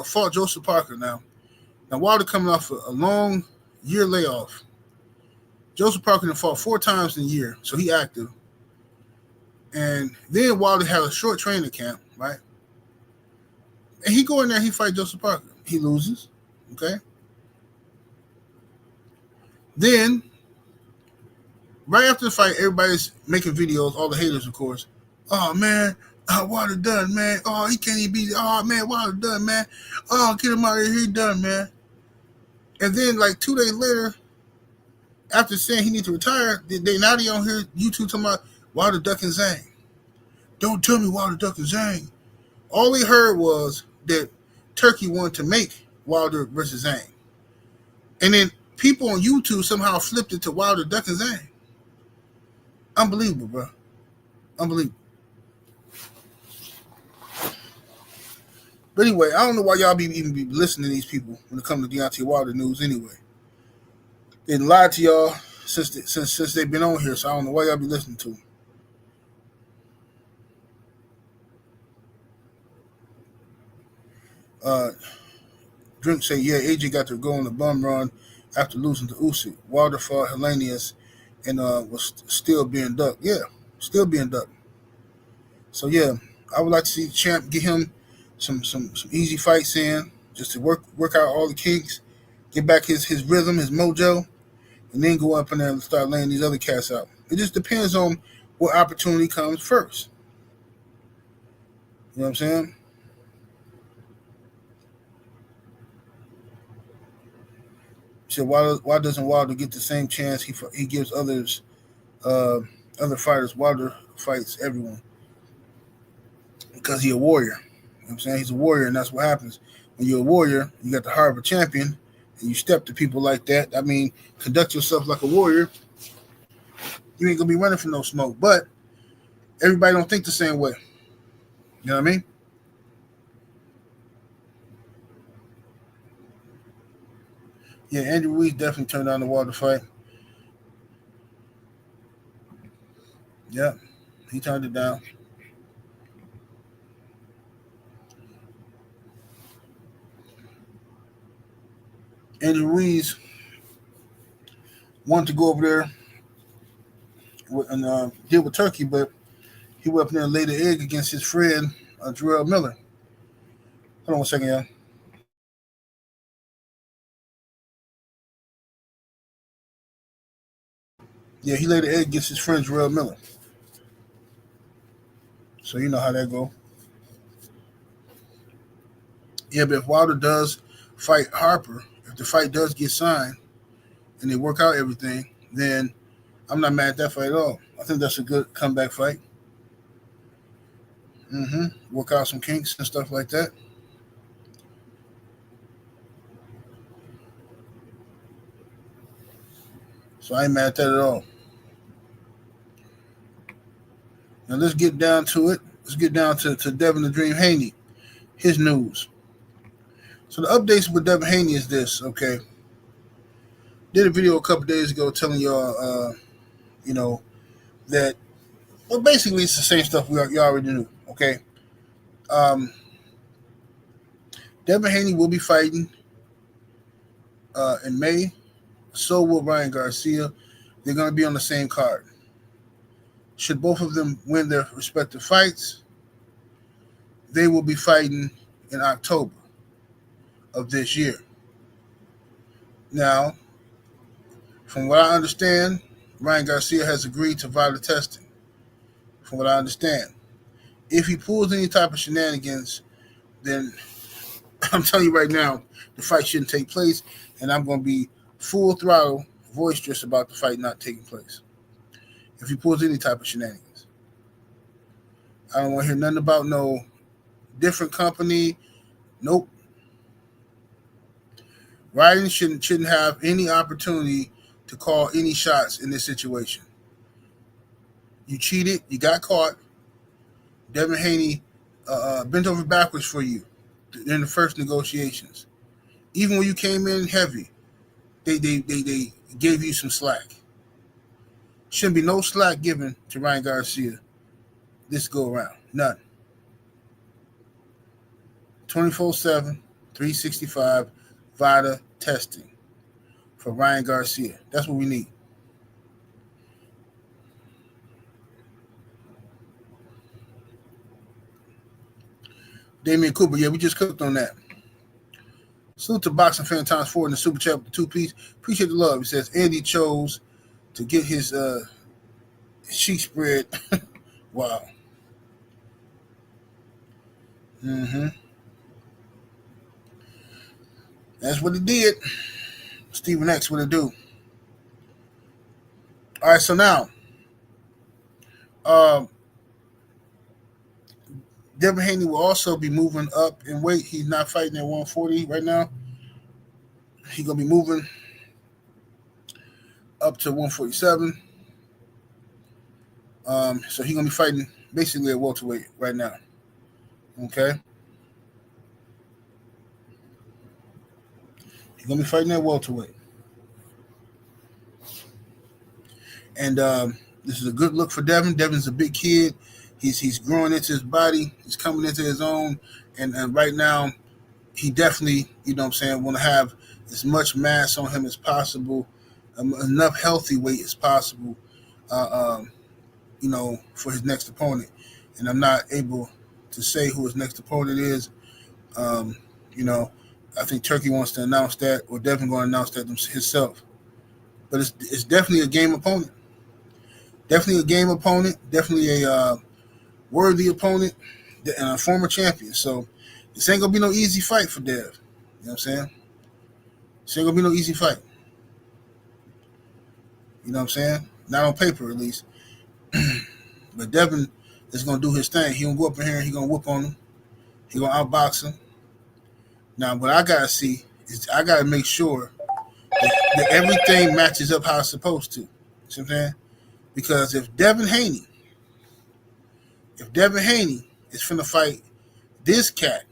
fought Joseph Parker. Now Wilder coming off a long year layoff. Joseph Parker had fought 4 times in a year, so he active. And then Wilder had a short training camp, right? And he go in there, he fight Joseph Parker. He loses, okay? Then, right after the fight, everybody's making videos, all the haters, of course. Oh, man, Wilder done, man. Oh, he can't even be, oh, man, Wilder done, man. Oh, get him out of here, he done, man. And then, like, 2 days later, after saying he needs to retire, now they on here, YouTube talking about Wilder ducking Zhang. Don't tell me Wilder ducking Zhang. All they heard was that Turkey wanted to make Wilder versus Zhang. And then people on YouTube somehow flipped it to Wilder ducking Zane. Unbelievable, bro. Unbelievable. But anyway, I don't know why y'all even be listening to these people when it comes to Deontay Wilder news anyway. They lied to y'all since they've been on here, so I don't know why y'all be listening to them. Drink say, yeah, AJ got to go on the bum run after losing to Usyk. Wilder fought Hellenius and was still being ducked. Yeah, still being ducked. So yeah, I would like to see the champ get him some easy fights in, just to work out all the kinks, get back his rhythm, his mojo, and then go up in there and start laying these other cats out. It just depends on what opportunity comes first. You know what I'm saying? So why doesn't Wilder get the same chance he gives others, other fighters? Wilder fights everyone because he's a warrior. You know what I'm saying? He's a warrior, and that's what happens. When you're a warrior, you got the heart of a champion, and you step to people like that. I mean, conduct yourself like a warrior. You ain't going to be running from no smoke. But everybody don't think the same way. You know what I mean? Yeah, Andrew Ruiz definitely turned down the Wilder fight. Yeah, he turned it down. Andrew Ruiz wanted to go over there and deal with Turkey, but he went up there and laid an egg against his friend, Jarrell Miller. Hold on 1 second, y'all. Yeah, he laid an egg against his friend, Jarrell Miller. So you know how that go. Yeah, but if Wilder does fight Harper, if the fight does get signed and they work out everything, then I'm not mad at that fight at all. I think that's a good comeback fight. Work out some kinks and stuff like that. So I ain't mad at that at all. Now let's get down to it. Let's get down to Devin the Dream Haney, his news. So the updates with Devin Haney is this, okay? Did a video a couple days ago telling y'all, that, well, basically it's the same stuff you already knew, okay? Devin Haney will be fighting in May. So will Ryan Garcia. They're going to be on the same card. Should both of them win their respective fights, they will be fighting in October of this year. Now, from what I understand, Ryan Garcia has agreed to VADA testing. From what I understand, if he pulls any type of shenanigans, then I'm telling you right now, the fight shouldn't take place, and I'm going to be full throttle, boisterous about the fight not taking place. If he pulls any type of shenanigans, I don't want to hear nothing about no different company. Nope. Ryan shouldn't have any opportunity to call any shots in this situation. You cheated. You got caught. Devin Haney bent over backwards for you in the first negotiations. Even when you came in heavy, they gave you some slack. Shouldn't be no slack given to Ryan Garcia this go around. None. 24/7, 365, VADA testing for Ryan Garcia. That's what we need. Damian Cooper, yeah, we just cooked on that. Salute to Boxing Fan Times 4 in the Super Chat with the 2-piece. Appreciate the love. He says Andy chose to get his sheet spread. Wow. That's what he did. Stephen X, what it do? All right, so now, Devin Haney will also be moving up in weight. He's not fighting at 140 right now. He's going to be moving up to 147. So he's gonna be fighting basically at welterweight right now. Okay, he's gonna be fighting at welterweight, and this is a good look for Devin. Devin's a big kid. He's growing into his body. He's coming into his own, and right now he definitely, want to have as much mass on him as possible, enough healthy weight as possible, for his next opponent. And I'm not able to say who his next opponent is. I think Turkey wants to announce that, or Devin going to announce that himself. But it's definitely a game opponent. Definitely a game opponent. Definitely a worthy opponent and a former champion. So this ain't going to be no easy fight for Dev. You know what I'm saying? This ain't going to be no easy fight. You know what I'm saying? Not on paper, at least. But Devin is going to do his thing. He going to go up in here and he going to whoop on him. He going to outbox him. Now, what I got to see is I got to make sure that everything matches up how it's supposed to. You see what I'm saying? Because if Devin Haney is finna fight this cat,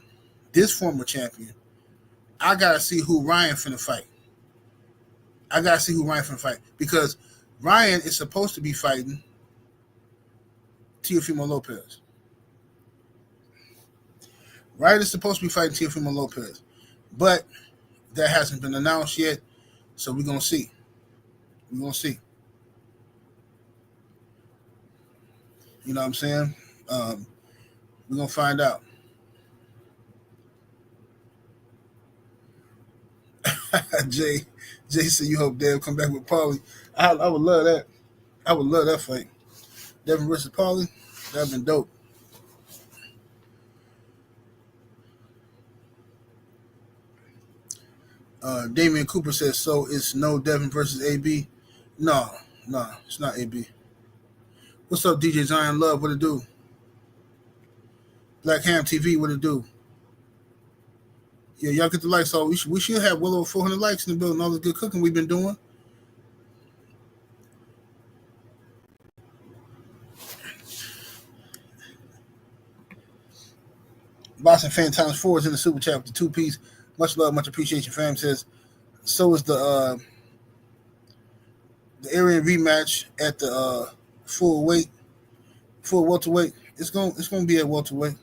this former champion, I got to see who Ryan finna fight. Because Ryan is supposed to be fighting Teofimo Lopez. Ryan is supposed to be fighting Teofimo Lopez. But that hasn't been announced yet, so we're going to see. You know what I'm saying? We're going to find out. Jay said you hope Dev come back with Paulie. I would love that. I would love that fight. Devin versus Paulie. That would have been dope. Damian Cooper says, so it's no Devin versus AB? No, it's not AB. What's up, DJ Zion Love? What it do? Black Ham TV, what it do? Yeah, y'all get the likes. So we should have well over 400 likes in the building. All the good cooking we've been doing. Boston fan times 4 is in the super chat with the 2-piece. Much love, much appreciation. Fam says, so is the area rematch at the full welterweight. It's gonna be at welterweight.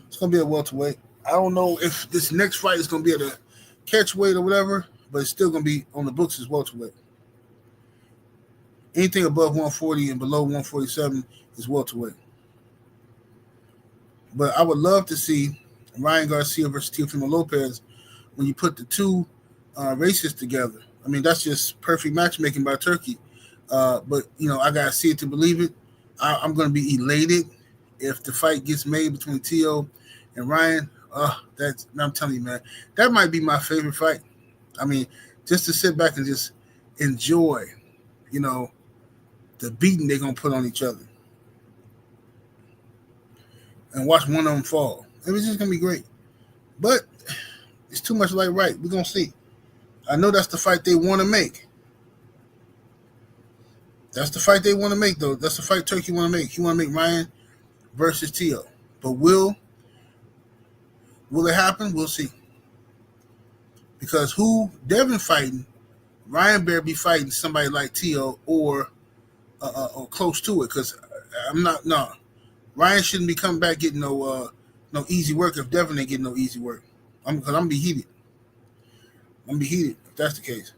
It's gonna be at welterweight. I don't know if this next fight is gonna be at a catchweight or whatever, but it's still gonna be on the books as welterweight. Anything above 140 and below 147 is welterweight. But I would love to see Ryan Garcia versus Teofimo Lopez when you put the two races together. I mean, that's just perfect matchmaking by Turkey. But, I got to see it to believe it. I'm going to be elated if the fight gets made between Teo and Ryan. I'm telling you, man, that might be my favorite fight. I mean, just to sit back and just enjoy, the beating they're going to put on each other. And watch one of them fall. It was just going to be great. But it's too much like right. We're going to see. I know that's the fight they want to make. That's the fight they want to make, though. That's the fight Turkey want to make. He want to make Ryan versus Teo. But will it happen? We'll see. Because who Devin fighting, Ryan better be fighting somebody like Teo or close to it. Because Ryan shouldn't be coming back getting no easy work if Devin ain't getting no easy work. Because I'm going to be heated. If that's the case.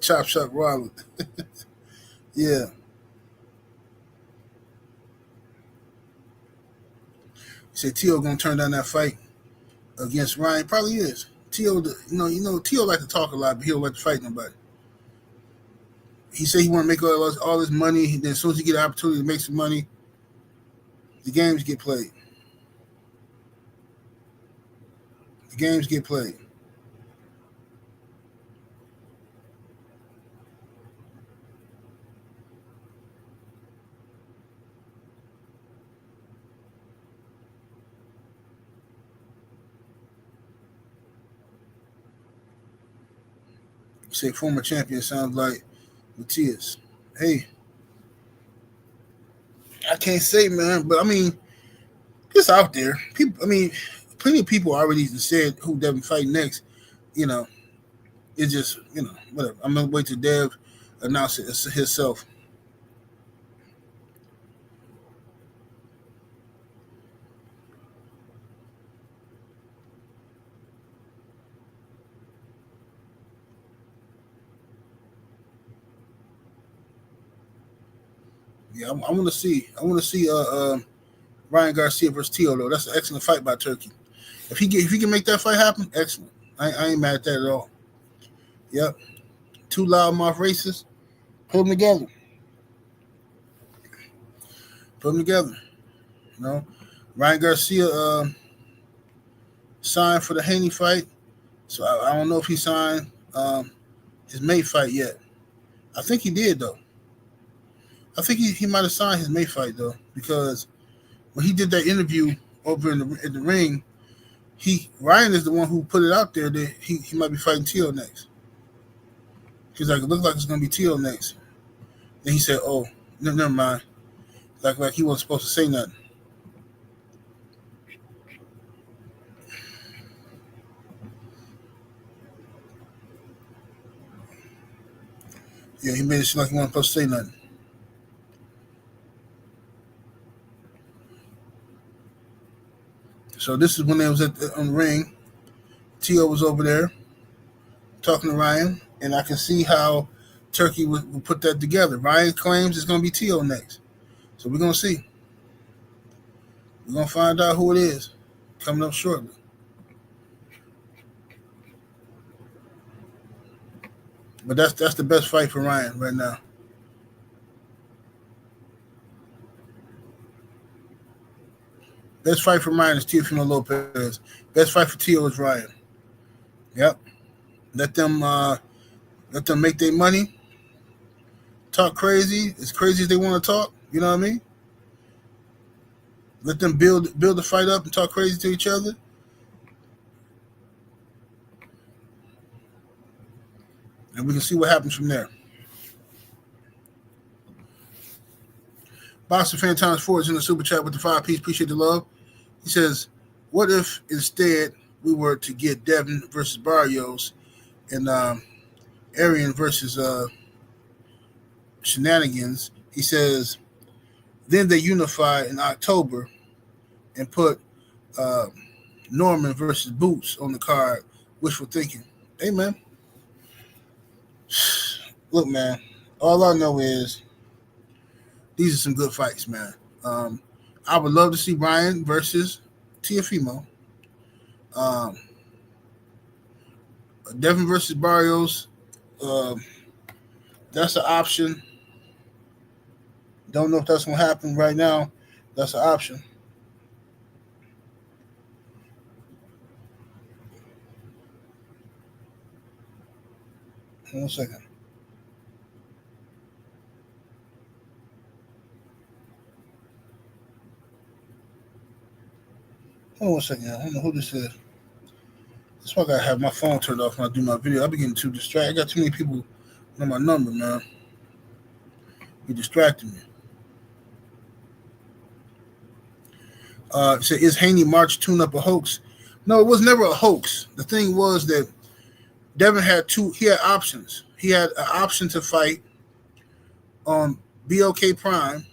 Chop shop Robert. Yeah. He said Teo gonna turn down that fight against Ryan. Probably is. Teo, Teo like to talk a lot, but he don't like to fight nobody. He said he want to make all this money. Then as soon as he get an opportunity to make some money, the games get played. Say former champion sounds like Matthias. Hey, I can't say, man, but I mean, it's out there. People, I mean, plenty of people already said who Devin fight next. You know, it's just whatever. I'm gonna wait till Dev announce it himself. Yeah, I want to see. I want to see Ryan Garcia versus Tio though. That's an excellent fight by Turkey. If he can make that fight happen, excellent. I ain't mad at that at all. Yep, two loudmouth races. Put them together. Put them together. You know, Ryan Garcia signed for the Haney fight, so I don't know if he signed his May fight yet. I think he did though. I think he might have signed his May fight though, because when he did that interview over in the ring, Ryan is the one who put it out there that he might be fighting Tio next. He's like, it looks like it's gonna be Tio next. Then he said, "Oh, never mind." Like he wasn't supposed to say nothing. Yeah, he made it seem like he wasn't supposed to say nothing. So this is when they was on the ring. Tio was over there talking to Ryan, and I can see how Turkey would put that together. Ryan claims it's going to be Tio next. So we're going to see. We're going to find out who it is coming up shortly. But that's the best fight for Ryan right now. Best fight for Ryan is Teofimo Lopez. Best fight for Tio is Ryan. Yep. Let them make their money. Talk crazy as they want to talk. You know what I mean? Let them build the fight up and talk crazy to each other. And we can see what happens from there. Boston Fan Times 4 is in the super chat with the 5-piece. Appreciate the love. He says, what if instead we were to get Devin versus Barrios and Arian versus Shenanigans? He says, then they unify in October and put Norman versus Boots on the card. Wishful thinking. Hey, man. Look, man, all I know is these are some good fights, man. I would love to see Ryan versus Teofimo. Devin versus Barrios. That's an option. Don't know if that's going to happen right now. That's an option. Hold on a second. Hold on a second. I don't know who this is. That's why I gotta have my phone turned off when I do my video. I be getting too distracted. I got too many people on my number, man. You distracting me. So is Haney March tune-up a hoax? No, it was never a hoax. The thing was that Devin he had options. He had an option to fight on BOK Prime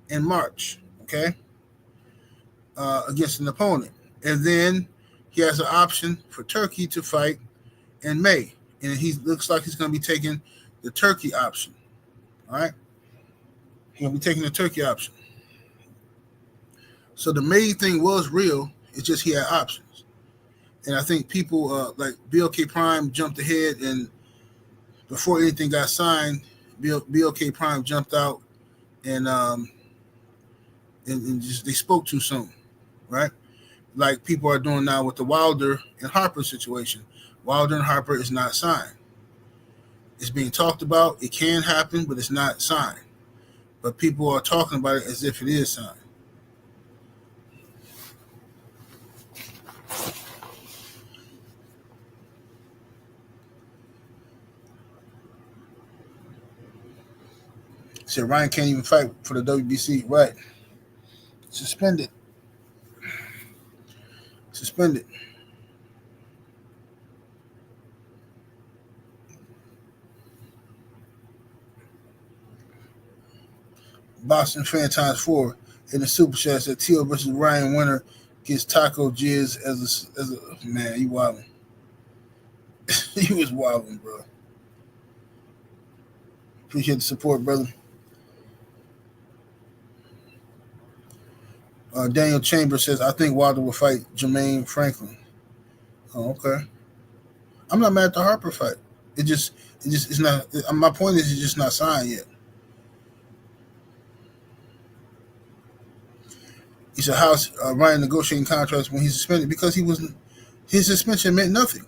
in March, okay, against an opponent. And then he has an option for Turkey to fight in May. And he looks like he's going to be taking the Turkey option, all right? He's going to be taking the Turkey option. So the May thing was real. It's just he had options. And I think people like BOK Prime jumped ahead, and before anything got signed, BOK Prime jumped out and just they spoke too soon, right? Like people are doing now with the Wilder and Harper situation. Wilder and Harper is not signed. It's being talked about. It can happen, but it's not signed. But people are talking about it as if it is signed. Said Ryan can't even fight for the WBC. Right. Suspended. Suspended. Boston fan times 4 in the super chat said Teal versus Ryan winner gets Taco Jizz as a man. He wilding. He was wilding, bro. Appreciate the support, brother. Daniel Chambers says I think Wilder will fight Jermaine Franklin. Oh, okay. I'm not mad at the Harper fight. It's not. My point is, it's just not signed yet. He said, "How's Ryan negotiating contracts when he's suspended? Because he wasn't. His suspension meant nothing.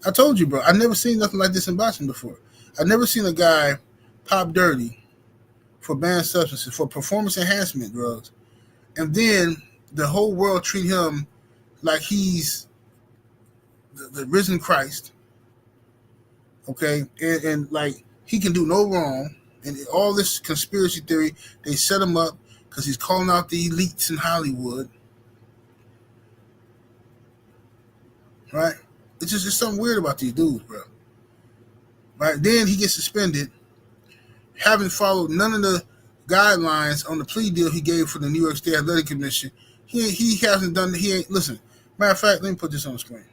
I told you, bro. I've never seen nothing like this in boxing before. I've never seen a guy pop dirty for banned substances, for performance enhancement drugs, and then the whole world treat him like he's the risen Christ. Okay, and like he can do no wrong, and all this conspiracy theory, they set him up because he's calling out the elites in Hollywood, right? It's just something weird about these dudes, bro. Right? Then he gets suspended, having followed none of the guidelines on the plea deal he gave for the New York State Athletic Commission. He hasn't done. He ain't listen. Matter of fact, let me put this on the screen.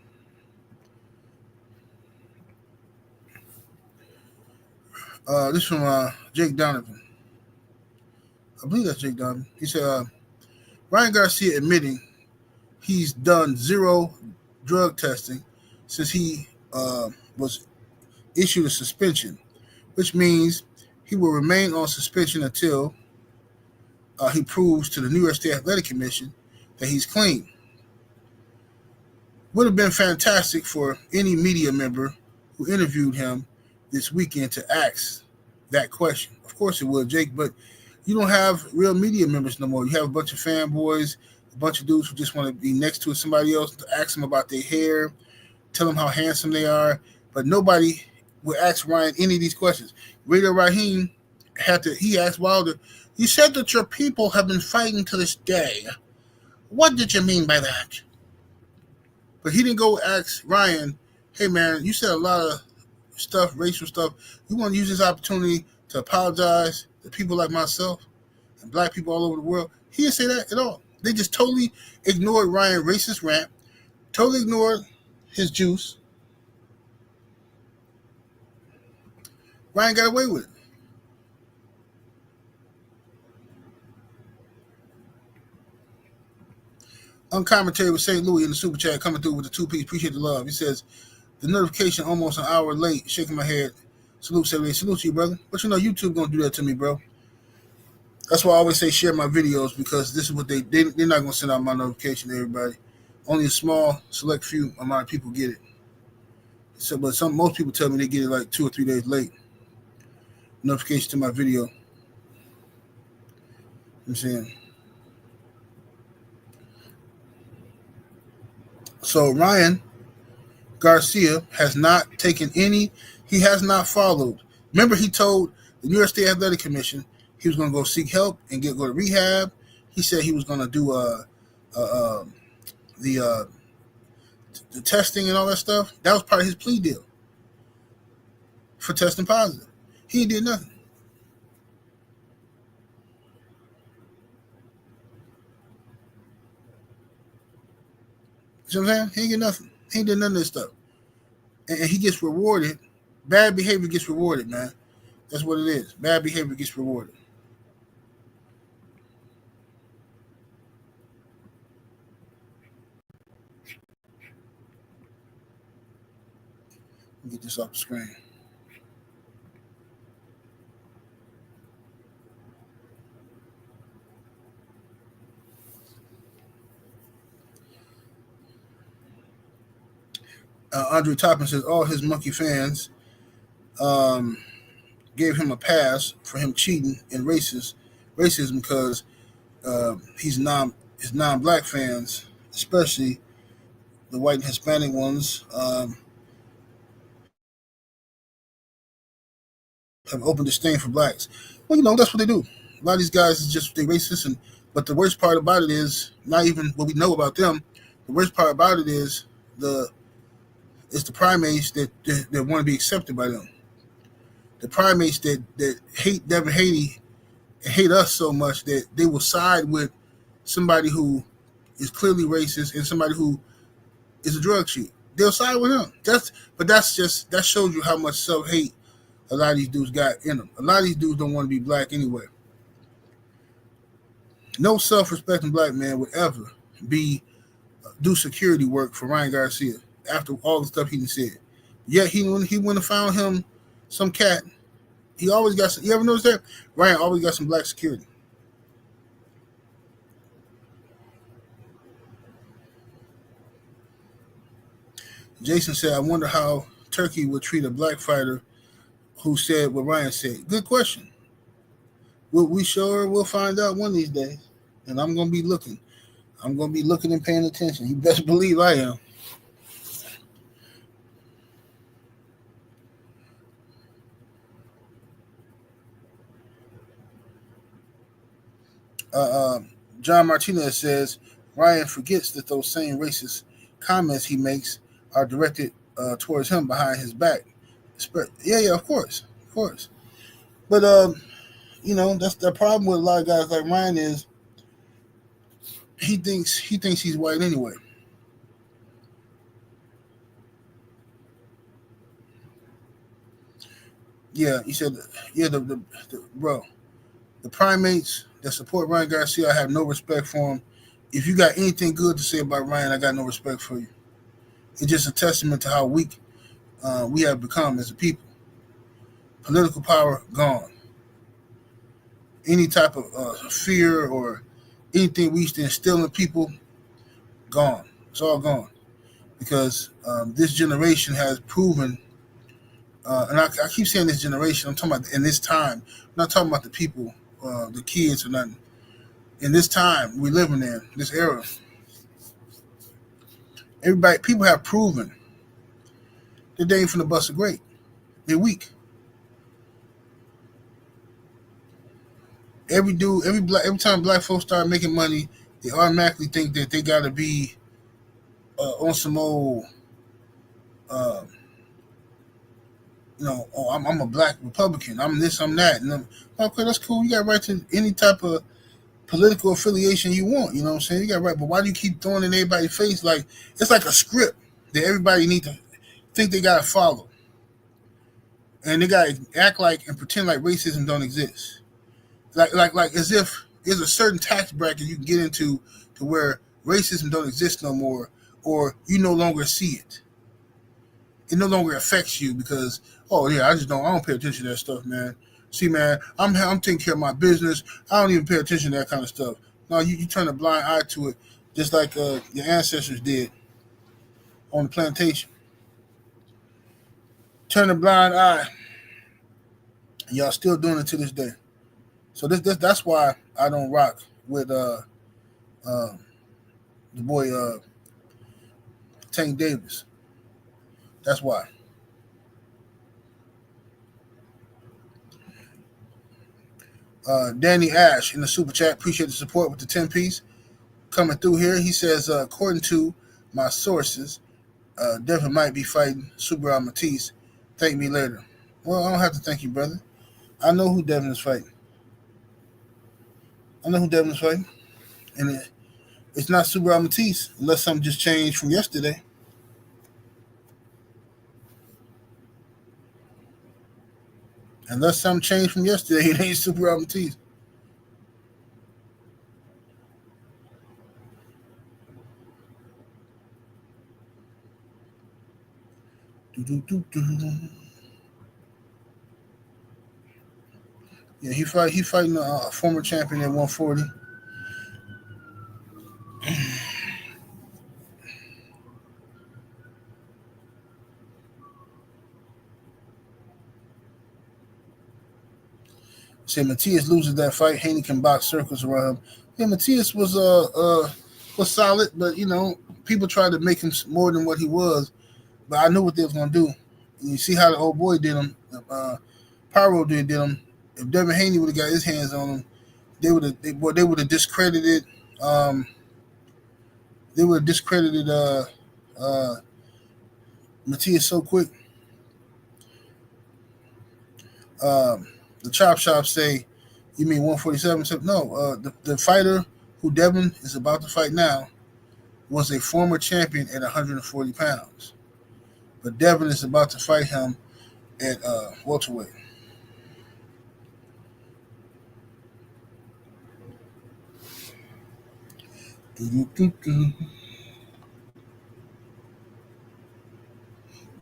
This from Jake Donovan. I believe that's Jake Donovan. He said, Ryan Garcia admitting he's done zero drug testing since he was issued a suspension, which means he will remain on suspension until he proves to the New York State Athletic Commission that he's clean. Would have been fantastic for any media member who interviewed him this weekend to ask that question. Of course it would, Jake, but you don't have real media members no more. You have a bunch of fanboys, a bunch of dudes who just want to be next to somebody else to ask them about their hair, tell them how handsome they are, but nobody would ask Ryan any of these questions. Radio Raheem he asked Wilder, you said that your people have been fighting to this day. What did you mean by that? But he didn't go ask Ryan, hey, man, you said a lot of stuff, racial stuff. You want to use this opportunity to apologize to people like myself and black people all over the world? He didn't say that at all. They just totally ignored Ryan's racist rant, totally ignored his juice. Ryan got away with it. Uncommentary with St. Louis in the super chat coming through with the 2-piece. Appreciate the love. He says, the notification almost an hour late. Shaking my head. Salute, salute to you, brother. But you know, YouTube gonna do that to me, bro. That's why I always say share my videos, because this is what they're not gonna send out my notification to everybody. Only a small, select few amount of people get it. So, but most people tell me they get it like 2 or 3 days late. Notification to my video. I'm saying. So Ryan Garcia has not taken any. He has not followed. Remember, he told the New York State Athletic Commission he was going to go seek help and go to rehab. He said he was going to do the testing and all that stuff. That was part of his plea deal for testing positive. He did nothing. You know what I'm saying? He ain't get nothing. He ain't did none of this stuff. And he gets rewarded. Bad behavior gets rewarded, man. That's what it is. Bad behavior gets rewarded. Let me get this off the screen. Andre Toppin says all his monkey fans gave him a pass for him cheating and racism because his non-black fans, especially the white and Hispanic ones, have open disdain for blacks. Well, that's what they do. A lot of these guys is just they racist, but the worst part about it is not even what we know about them. The worst part about it is the primates that want to be accepted by them. The primates that hate Devin Haney and hate us so much that they will side with somebody who is clearly racist and somebody who is a drug cheat. They'll side with him. That shows you how much self-hate a lot of these dudes got in them. A lot of these dudes don't want to be black anyway. No self-respecting black man would ever do security work for Ryan Garcia after all the stuff he said. Yet he wouldn't have found him some cat. He always got some. You ever notice that? Ryan always got some black security. Jason said, I wonder how Turkey would treat a black fighter who said what Ryan said. Good question. We'll find out one of these days. And I'm going to be looking. I'm going to be looking and paying attention. You best believe I am. John Martinez says, Ryan forgets that those same racist comments he makes are directed towards him behind his back. Yeah, of course. But, that's the problem with a lot of guys like Ryan is he thinks he's white anyway. Yeah, he said, the bro, the primates that support Ryan Garcia, I have no respect for him. If you got anything good to say about Ryan, I got no respect for you. It's just a testament to how weak we have become as a people. Political power, gone. Any type of fear or anything we used to instill in people, gone. It's all gone. Because this generation has proven, and I keep saying this generation, I'm talking about in this time. I'm not talking about the people, the kids or nothing. In this time we living in, this era, people have proven that they ain't finna bust a grape. They're weak. Every time black folks start making money, they automatically think that they gotta be on some old, I'm a black Republican. I'm this, I'm that. And okay, that's cool. You got right to any type of political affiliation you want. You know what I'm saying? You got right, but why do you keep throwing in everybody's face like it's like a script that everybody need to think they gotta follow, and they gotta act like and pretend like racism don't exist, like as if there's a certain tax bracket you can get into to where racism don't exist no more, or you no longer see it. It no longer affects you because I don't pay attention to that stuff, man. See, man, I'm taking care of my business. I don't even pay attention to that kind of stuff. No, you turn a blind eye to it, just like your ancestors did on the plantation. Turn a blind eye. And y'all still doing it to this day. So that's why I don't rock with the boy Tank Davis. That's why. Danny Ash in the super chat, appreciate the support with the 10-piece coming through here. He says, according to my sources, Devin might be fighting Subriel Matisse. Thank me later. Well, I don't have to thank you, brother. I know who Devin is fighting. And it's not Subriel Matisse unless something just changed from yesterday. Unless something changed from yesterday, it ain't Subriel Matisse. Yeah, he fighting a former champion at 140. Say Matias loses that fight, Haney can box circles around him. Yeah, Matias was solid, but people tried to make him more than what he was. But I knew what they was gonna do. And you see how the old boy did him. Pyro did him. If Devin Haney would have got his hands on him, they would have discredited. They would have discredited Matias so quick. The chop shop say, "You mean 147?" So, no, the fighter who Devin is about to fight now was a former champion at 140 pounds, but Devin is about to fight him at welterweight.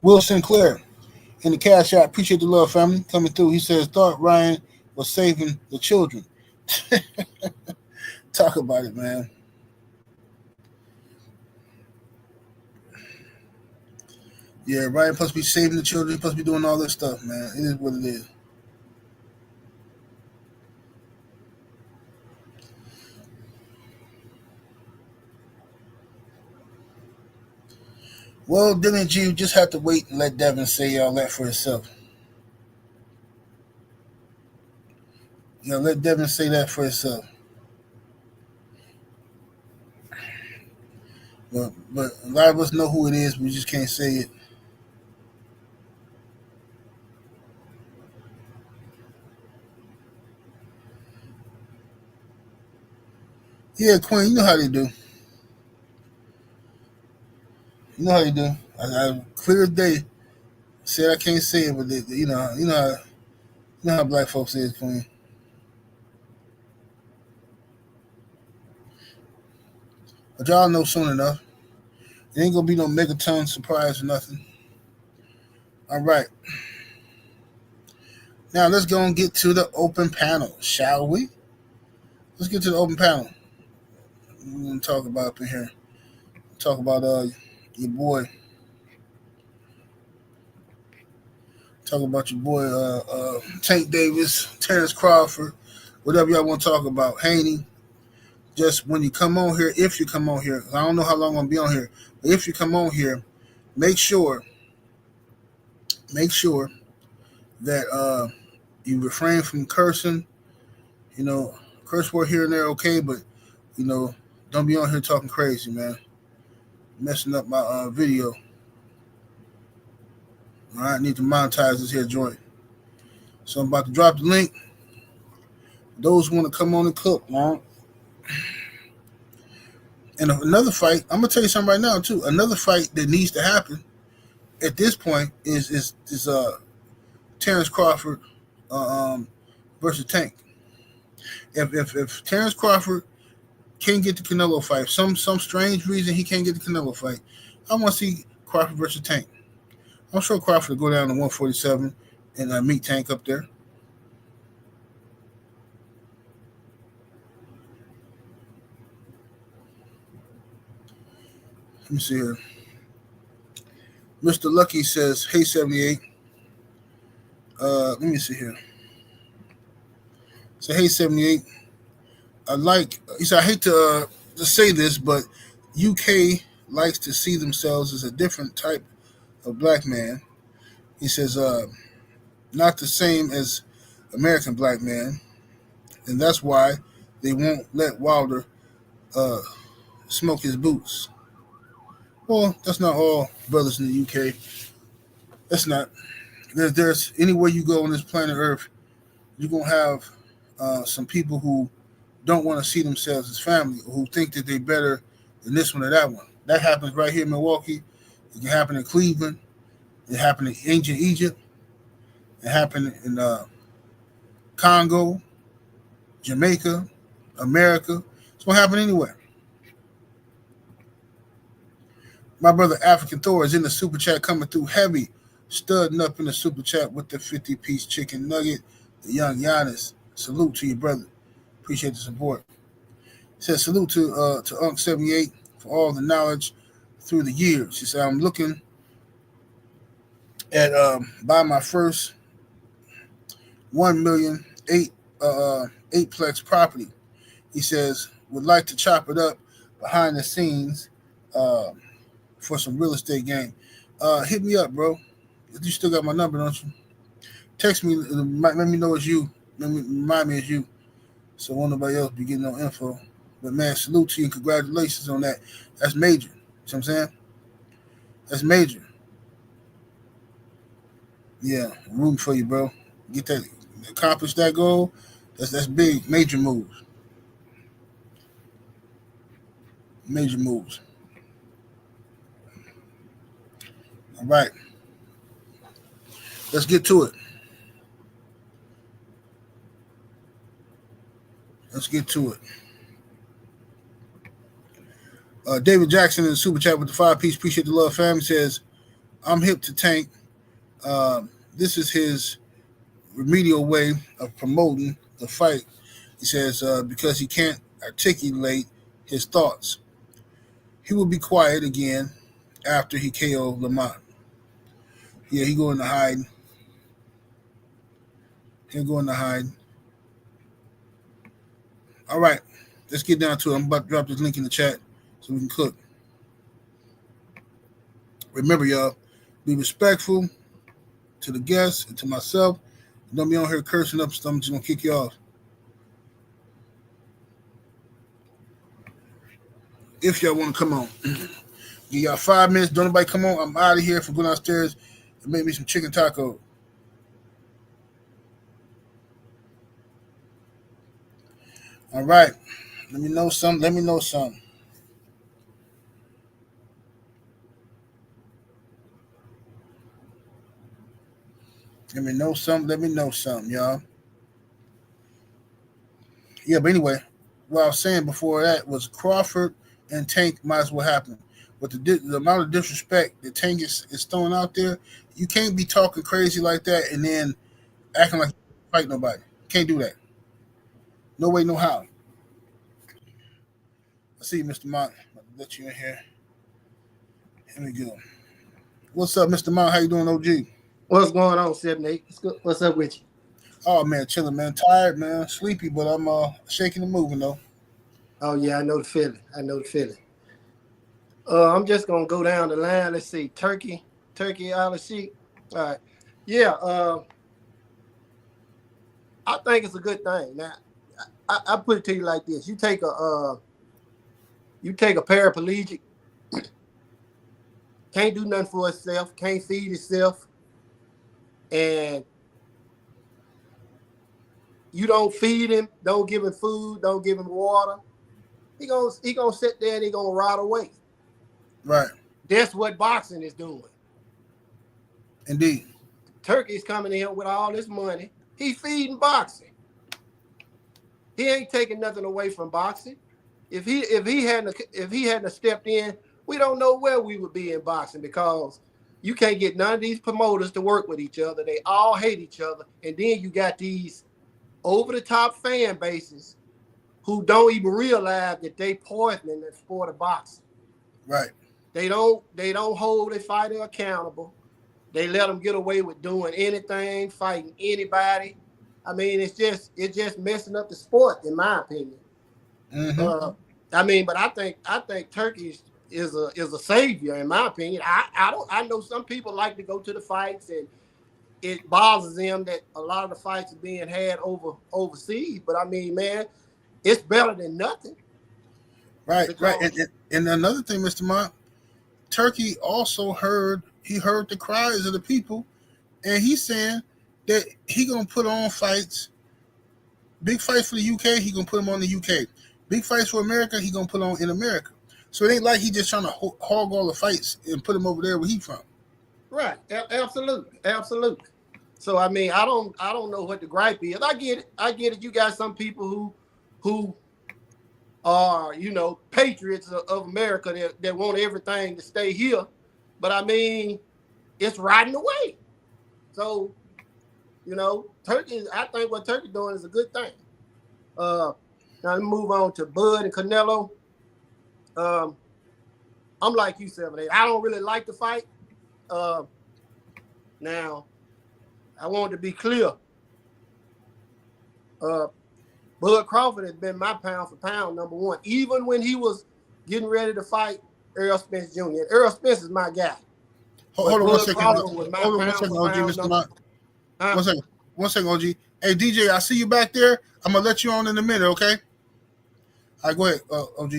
Will Sinclair in the cash app. Appreciate the love, family, coming through. He says, thought Ryan was saving the children. Talk about it, man. Yeah, Ryan supposed to be saving the children. He's supposed to be doing all this stuff, man. It is what it is. Well, didn't you just have to wait and let Devin say all that for himself? You know, let Devin say that for himself. But a lot of us know who it is. We just can't say it. Yeah, Queen, you know how they do. You know how they do. I clear as day said I can't say it, but you know how black folks is, Queen. But y'all know soon enough. There ain't gonna be no megaton surprise or nothing. All right. Now let's go and get to the open panel, shall we? Let's get to the open panel. We're gonna talk about up in here. Talk about your boy. Talk about your boy Tank Davis, Terrence Crawford, whatever y'all want to talk about. Haney. Just when you come on here, if you come on here, I don't know how long I'm gonna be on here, but if you come on here, make sure that you refrain from cursing. You know, curse word here and there, okay, but you know, don't be on here talking crazy, man. Messing up my video. All right, need to monetize this here joint. So I'm about to drop the link. Those who want to come on and cook, man. And another fight, I'm gonna tell you something right now too. Another fight that needs to happen at this point is Terrence Crawford versus Tank. If Terrence Crawford can't get the Canelo fight, some strange reason he can't get the Canelo fight, I want to see Crawford versus Tank. I'm sure Crawford will go down to 147 and meet Tank up there. Let me see here. Mr. Lucky says, hey, 78. Let me see here. So, hey, 78. He said, I hate to say this, but UK likes to see themselves as a different type of black man. He says, not the same as American black man. And that's why they won't let Wilder smoke his boots. Well, that's not all brothers in the UK. That's not. There's anywhere you go on this planet Earth, you're going to have some people who don't want to see themselves as family, or who think that they're better than this one or that one. That happens right here in Milwaukee. It can happen in Cleveland. It happened in ancient Egypt. It happened in Congo, Jamaica, America. It's going to happen anywhere. My brother African Thor is in the super chat coming through heavy, studding up in the super chat with the 50-piece chicken nugget. The young Giannis. Salute to your brother. Appreciate the support. He says, salute to Unc 78 for all the knowledge through the years. He said, I'm looking at buy my first 1 million eightplex property. He says, would like to chop it up behind the scenes for some real estate game. Hit me up, bro. You still got my number, don't you? Text me. Let me know it's you. Remind me it's you. So won't nobody else be getting no info. But man, salute to you and congratulations on that. That's major. You know what I'm saying? That's major. Yeah, I'm rooting for you, bro. Get that, accomplish that goal. That's big. Major moves. Major moves. All right. Let's get to it. Let's get to it. David Jackson in the super chat with the 5-piece. Appreciate the love, fam. He says, I'm hip to Tank. This is his remedial way of promoting the fight. He says, because he can't articulate his thoughts. He will be quiet again after he KO Lamont. Yeah, he going to hide. He'll go into hide. All right, let's get down to it. I'm about to drop this link in the chat so we can cook. Remember, y'all, be respectful to the guests and to myself. Don't be on here cursing up stuff. I'm just going to kick you off. If y'all want to come on. Give y'all 5 minutes. Don't nobody come on. I'm out of here for going downstairs and make me some chicken taco. All right. Let me know something. Let me know something. Let me know something. Let me know something, y'all. Yeah, but anyway, what I was saying before that was Crawford and Tank might as well happen. But the amount of disrespect that Tank is throwing out there, you can't be talking crazy like that and then acting like you don't fight nobody. Can't do that. No way, no how. I see you, Mr. Mont. I'll let you in here. Here we go. What's up, Mr. Mont? How you doing, OG? What's going on, 7-8? What's up with you? Oh, man, chilling, man. Tired, man. Sleepy, but I'm shaking and moving, though. Oh, yeah, I know the feeling. I'm just going to go down the line. Let's see. Turki Alalshikh. All right. Yeah, I think it's a good thing. Now, I put it to you like this. You take a paraplegic, can't do nothing for himself, can't feed himself, and you don't feed him, don't give him food, don't give him water, he gonna sit there and he gonna rot away. Right. That's what boxing is doing. Indeed. Turkey's coming in with all this money. He feeding boxing. He ain't taking nothing away from boxing. If he hadn't stepped in, we don't know where we would be in boxing, because you can't get none of these promoters to work with each other. They all hate each other, and then you got these over-the-top fan bases who don't even realize that they poisoning the sport of boxing. Right. They don't hold a fighter accountable. They let them get away with doing anything, fighting anybody. I mean, it's just messing up the sport, in my opinion. Mm-hmm. But I think Turkey is a savior, in my opinion. I know some people like to go to the fights, and it bothers them that a lot of the fights are being had overseas. But I mean, man, it's better than nothing. Right. And another thing, Mr. Mont, Turkey also heard the cries of the people, and he's saying that he gonna put on fights, big fights for the UK. He gonna put them on the UK. Big fights for America. He gonna put on in America. So it ain't like he just trying to hog all the fights and put them over there where he from. Right. Absolutely. So I mean, I don't know what the gripe is. I get it. You got some people who are, patriots of America that want everything to stay here. But I mean, it's riding away. So, Turkey, I think what Turkey doing is a good thing. Now let me move on to Bud and Canelo. I'm like you, 7-8. I don't really like the fight. Now, I want to be clear. Bud Crawford has been my pound for pound number one, even when he was getting ready to fight Errol Spence Jr. And Errol Spence is my guy. Hold on 1 second. Hold on 1 second, OG, Mr. Mont. 1 second. 1 second, OG. Hey, DJ, I see you back there. I'm going to let you on in a minute, okay? All right, go ahead, OG.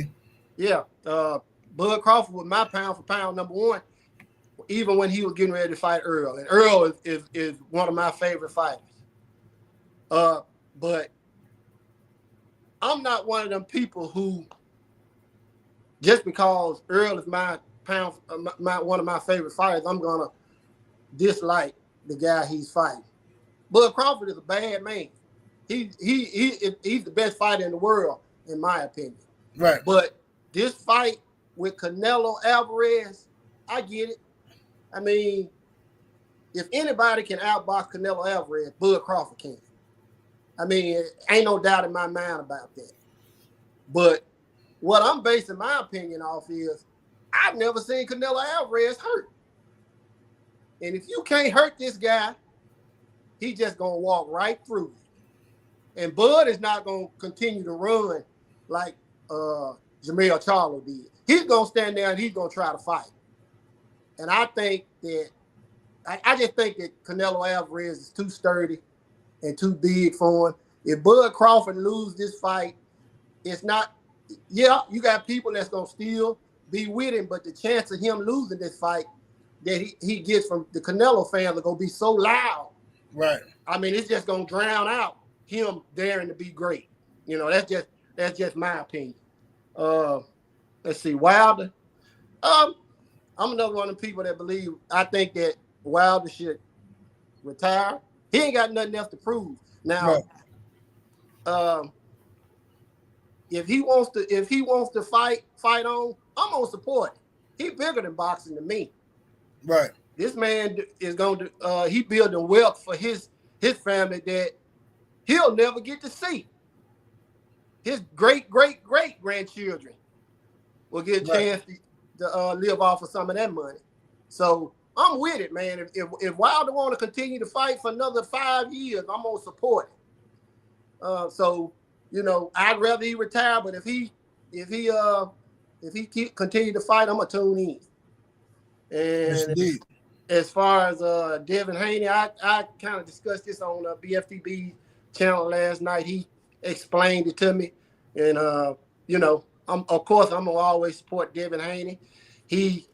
Yeah. Bud Crawford was my pound for pound number one, even when he was getting ready to fight Earl. And Earl is one of my favorite fighters. But I'm not one of them people who, just because Earl is my one of my favorite fighters, I'm gonna dislike the guy he's fighting. Bud Crawford is a bad man. He's the best fighter in the world, in my opinion. Right. But this fight with Canelo Alvarez, I get it. I mean, if anybody can outbox Canelo Alvarez, Bud Crawford can. I mean, ain't no doubt in my mind about that. But what I'm basing my opinion off is I've never seen Canelo Alvarez hurt. And if you can't hurt this guy, he's just going to walk right through you. And Bud is not going to continue to run like Jermell Charlo did. He's going to stand there and he's going to try to fight. And I think that, I just think that Canelo Alvarez is too sturdy and too big for him. If Bud Crawford loses this fight, it's not, yeah, you got people that's going to still be with him, but the chance of him losing this fight that he gets from the Canelo fans are going to be so loud. Right. I mean, it's just going to drown out him daring to be great. You know, that's just my opinion. Let's see, Wilder. I'm another one of the people that believe, I think that Wilder should retire. He ain't got nothing else to prove. Now, right. If he wants to fight on, I'm gonna support it. He bigger than boxing to me. Right. This man is going to he building wealth for his family that he'll never get to see. His great grandchildren will get a chance to live off of some of that money. So I'm with it, man. If Wilder want to continue to fight for another 5 years, I'm gonna support it. So you know, I'd rather he retire, but if he continue to fight, I'm gonna tune in. And as far as Devin Haney, I kind of discussed this on BFTB channel last night. He explained it to me, and you know, of course I'm gonna always support Devin Haney. He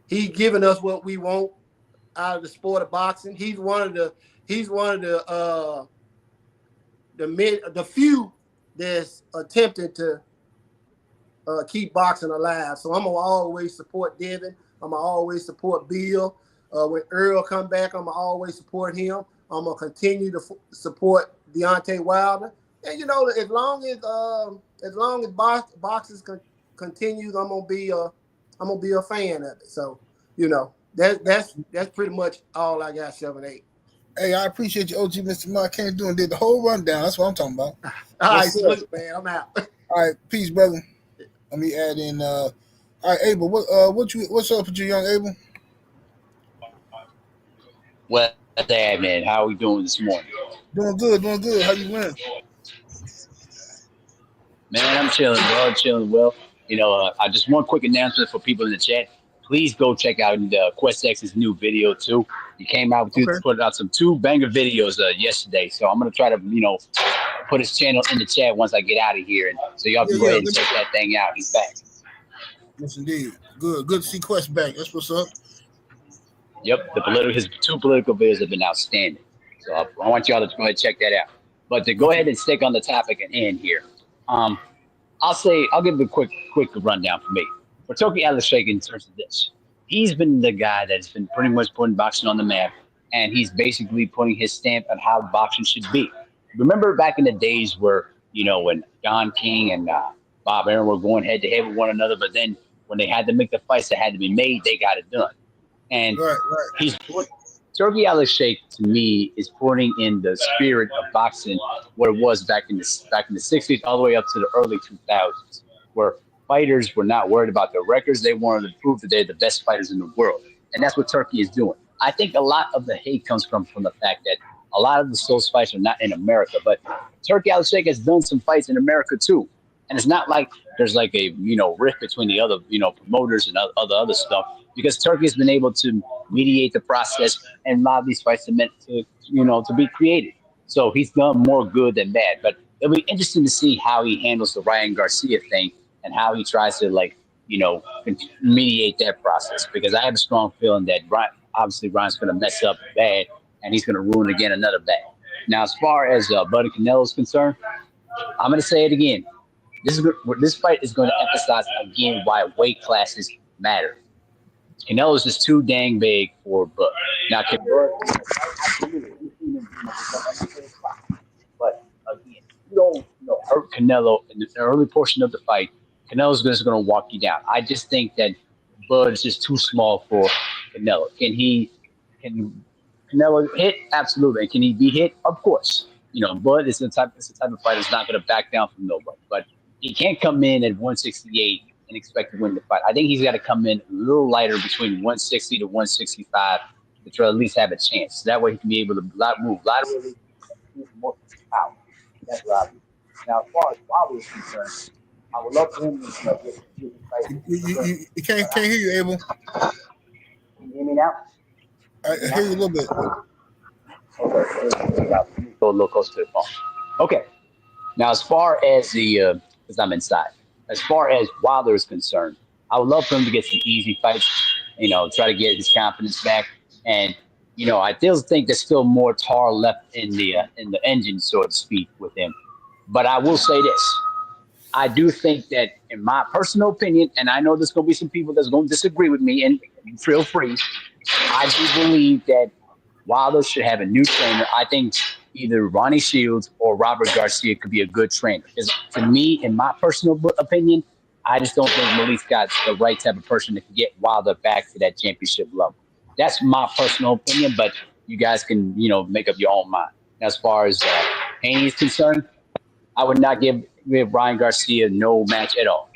giving us what we want out of the sport of boxing. He's one of the few that's attempting to keep boxing alive. So I'm gonna always support Devin. I'm gonna always support Bill. When Earl come back, I'm gonna always support him. I'm gonna continue to support Deontay Wilder. And you know, as long as boxing continues, I'm gonna be a fan of it. So you know, that's pretty much all I got. 7-8. Hey, I appreciate you, OG Mr. Mark. Came through and did the whole rundown. That's what I'm talking about. All right, salute, man. I'm out. All right, peace, brother. Let me add in. All right, Abel. What's up with you, young Abel? What's that, man? How are we doing this morning? Doing good. How you been? Man, I'm chilling well. You know, I just one quick announcement for people in the chat. Please go check out Quest X's new video too. He came out with put out some 2 banger videos yesterday. So I'm gonna try to, you know, put his channel in the chat once I get out of here, and so y'all can go ahead and check that thing out. He's back. Yes, indeed. Good to see Quest back. That's what's up. Yep, his 2 political videos have been outstanding. So I want y'all to go ahead and check that out. But to go ahead and stick on the topic and end here, I'll give a quick rundown for me. For Turki Alalshikh, in terms of this, he's been the guy that's been pretty much putting boxing on the map, and he's basically putting his stamp on how boxing should be. Remember back in the days where, you know, when Don King and Bob Arum were going head to head with one another, but then when they had to make the fights that had to be made, they got it done. And Turki Alalshikh, to me, is putting in the spirit of boxing what it was back in the 60s all the way up to the early 2000s, where fighters were not worried about their records. They wanted to prove that they're the best fighters in the world. And that's what Turki is doing. I think a lot of the hate comes from the fact that a lot of those fights are not in America, but Turki Alalshikh has done some fights in America too. And it's not like there's like a, you know, rift between the other, you know, promoters and other stuff, because Turki has been able to mediate the process and allow these fights to be created. So he's done more good than bad. But it'll be interesting to see how he handles the Ryan Garcia thing and how he tries to, like, mediate that process. Because I have a strong feeling that obviously Ryan's going to mess up bad, and he's going to ruin again another bad. Now, as far as Bud and Canelo is concerned, I'm going to say it again. This fight is going to emphasize again why weight classes matter. Canelo is just too dang big for Bud. Now, can Bud, but again, you don't hurt Canelo in the early portion of the fight. Canelo's just going to walk you down. I just think that Bud is just too small for Canelo. Can Canelo hit? Absolutely. Can he be hit? Of course. Bud is the type of fighter that's not going to back down from nobody. But he can't come in at 168 and expect to win the fight. I think he's got to come in a little lighter between 160 to 165 to try to at least have a chance. That way he can be able to move laterally, move more power. That's what I do. Now, as far as Wilder is concerned, I would love for him to get fight. You can't hear you, Abel. Can you hear me now? I hear you a little bit. Okay. Go a little closer to the phone. Okay. Now, as far as because I'm inside, as far as Wilder is concerned, I would love for him to get some easy fights, try to get his confidence back. And, I still think there's still more tar left in the engine, so to speak, with him. But I will say this. I do think that, in my personal opinion, and I know there's going to be some people that's going to disagree with me, and feel free, I do believe that Wilder should have a new trainer. I think either Ronnie Shields or Robert Garcia could be a good trainer. Because to me, in my personal opinion, I just don't think Malik Scott's the right type of person that can get Wilder back to that championship level. That's my personal opinion, but you guys can, make up your own mind. As far as Haney is concerned, I would not give Ryan Garcia no match at all.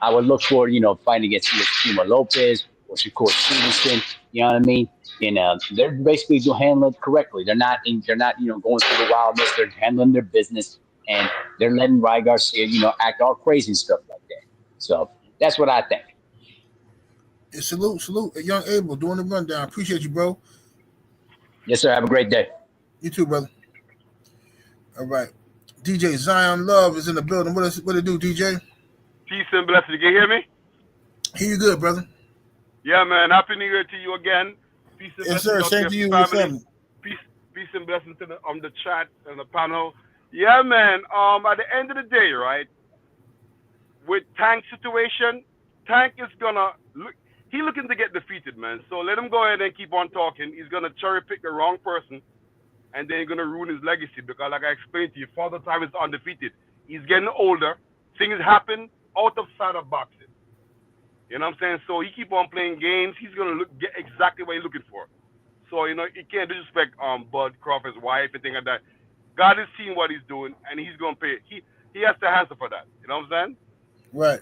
I would look for, fighting against Team Lopez or Shakur Stevenson. You know what I mean? And they're basically handling it correctly. They're not going through the wildness. They're handling their business, and they're letting Ryan Garcia, act all crazy and stuff like that. So that's what I think. Hey, salute, young Abel, doing the rundown. Appreciate you, bro. Yes, sir. Have a great day. You too, brother. All right. DJ Zion Love is in the building. What it do, DJ? Peace and blessings. Can you hear me? Hear you good, brother. Yeah, man. Happy New Year to you again. Peace and Yes, blessings sir. Same to you and your family. Peace and blessings to the chat and the panel. Yeah, man. At the end of the day, right, with Tank's situation, Tank is gonna look. He's looking to get defeated, man. So let him go ahead and keep on talking. He's gonna cherry pick the wrong person, and then he's gonna ruin his legacy. Because, like I explained to you, Father Time is undefeated. He's getting older. Things happen out of sight of boxing. You know what I'm saying? So he keep on playing games. He's gonna get exactly what he's looking for. So you can't disrespect Bud Crawford's wife and things like that. God is seeing what he's doing, and he's gonna pay. He has to answer for that. You know what I'm saying? Right.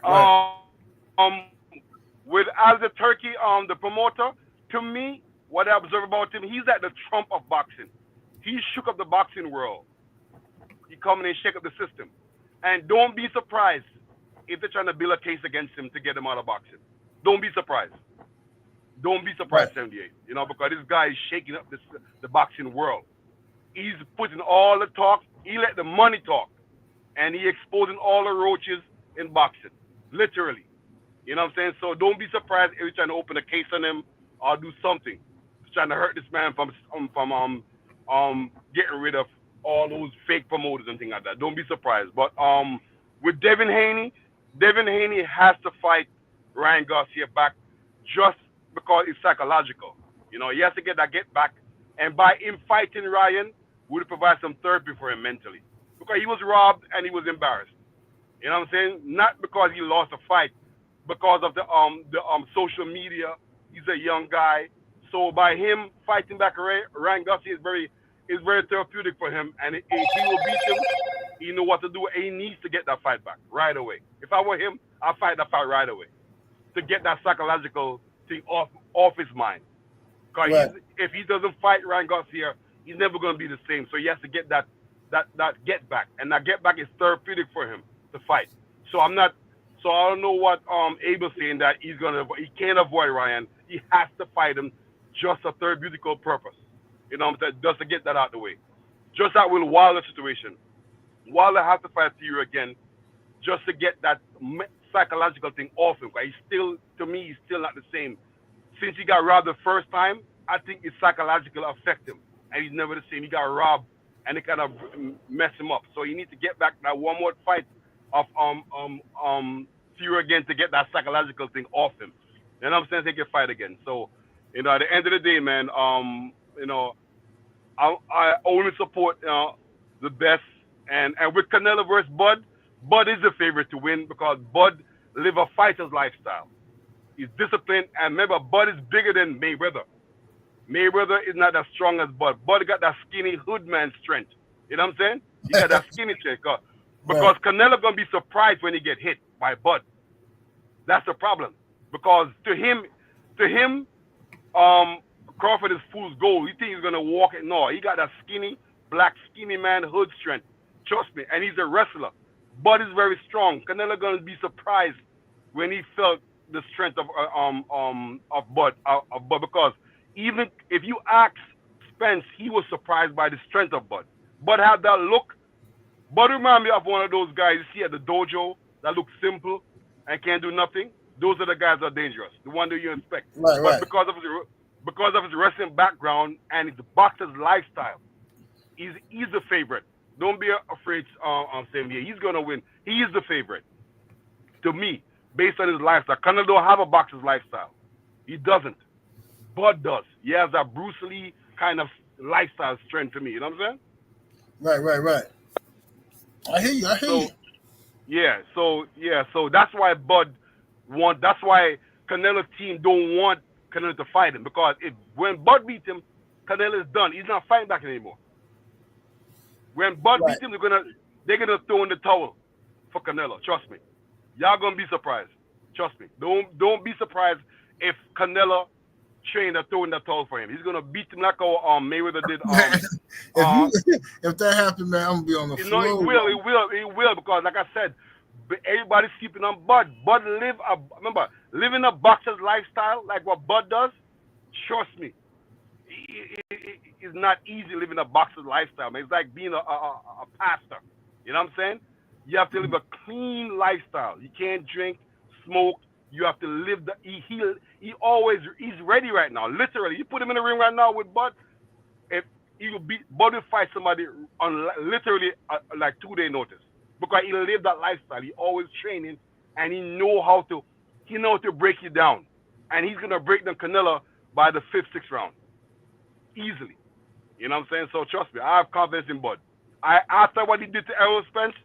With as the Turkey, the promoter, to me, what I observe about him, he's at the Trump of boxing. He shook up the boxing world. He come in and shake up the system. And don't be surprised if they're trying to build a case against him to get him out of boxing. Don't be surprised. Don't be surprised, Right. 78. Because this guy is shaking up the boxing world. He's putting all the talk. He let the money talk. And he exposing all the roaches in boxing. Literally. You know what I'm saying? So don't be surprised if you're trying to open a case on him or do something. He's trying to hurt this man from getting rid of all those fake promoters and things like that. Don't be surprised. But with Devin Haney has to fight Ryan Garcia back just because it's psychological. He has to get back. And by him fighting Ryan, would provide some therapy for him mentally. Because he was robbed and he was embarrassed. You know what I'm saying? Not because he lost a fight, because of the social media. He's a young guy. So by him fighting back Ryan Garcia is very therapeutic for him. And if he will beat him, he know what to do. And he needs to get that fight back right away. If I were him, I'd fight that fight right away to get that psychological thing off his mind. Because if he doesn't fight Ryan Garcia, he's never going to be the same. So he has to get that get back. And that get back is therapeutic for him to fight. So I don't know what Abel's saying, that he can't avoid Ryan. He has to fight him just a therapeutical purpose. Just to get that out of the way. Just like with Wilder situation. Wilder has to fight Fury again just to get that psychological thing off him. He's still, to me, he's still not the same. Since he got robbed the first time, I think it's psychological affect him, and he's never the same. He got robbed, and it kind of messed him up. So you need to get back that one more fight of Fury again to get that psychological thing off him. You know what I'm saying? They can fight again. So, you know, at the end of the day, man, you know, I only support the best. And with Canelo versus Bud, Bud is the favorite to win because Bud live a fighter's lifestyle. He's disciplined, and remember, Bud is bigger than Mayweather. Mayweather is not as strong as Bud. Bud got that skinny hoodman strength. You know what I'm saying? He got that skinny strength. Because Canelo gonna be surprised when he get hit by Bud. That's the problem. Because to him, Crawford is fool's gold. You think he's gonna walk it? No, he got that skinny, black, skinny man hood strength. Trust me, and he's a wrestler. Bud is very strong. Canelo gonna be surprised when he felt the strength of Bud, because even if you ask Spence, he was surprised by the strength of Bud. Bud had that look. Bud remind me of one of those guys you see at the dojo that look simple and can't do nothing. Those are the guys that are dangerous. The one that you expect. But because of his wrestling background and his boxer's lifestyle, he's the favorite. Don't be afraid on saying he's gonna win. He is the favorite to me, based on his lifestyle. Canelo don't have a boxer's lifestyle. He doesn't. Bud does. He has that Bruce Lee kind of lifestyle strength to me. You know what I'm saying? Right. I hear you. Yeah. So that's why Bud want. That's why Canelo team don't want Canelo to fight him, because when Bud beat him, Canelo is done. He's not fighting back anymore. When Bud beat him, they're gonna throw in the towel for Canelo. Trust me. Y'all gonna be surprised. Trust me. Don't be surprised if Canelo trained to throw in the towel for him. He's gonna beat him like Mayweather did. If that happened, man, I'm gonna be on the floor. No, it will, because like I said, everybody's sleeping on Bud. Bud living a boxer's lifestyle like what Bud does. Trust me. It's not easy living a boxer's lifestyle, man. It's like being a pastor. You know what I'm saying? You have to live a clean lifestyle. You can't drink, smoke. You have to live he's ready right now. Literally, you put him in the ring right now with Bud. If Bud will fight somebody on literally like 2-day notice, because he lived that lifestyle. He always training, and he know how to break you down, and he's gonna break down Canelo by the 5th, 6th round. Easily. You know what I'm saying? So trust me, I have confidence in Bud. After what he did to Errol Spence,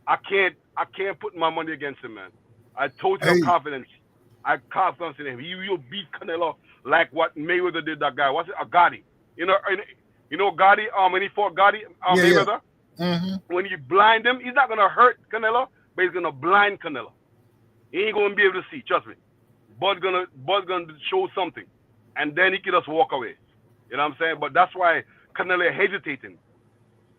I can't put my money against him, man. I totally have confidence. I have confidence in him. He will beat Canelo like what Mayweather did that guy. What's it? Gotti. You know Gotti, when he fought Gotti, Mayweather, when you blind him, he's not gonna hurt Canelo, but he's gonna blind Canelo. He ain't gonna be able to see, trust me. Bud's gonna show something, and then he can just walk away. You know what I'm saying? But that's why Canelo hesitating.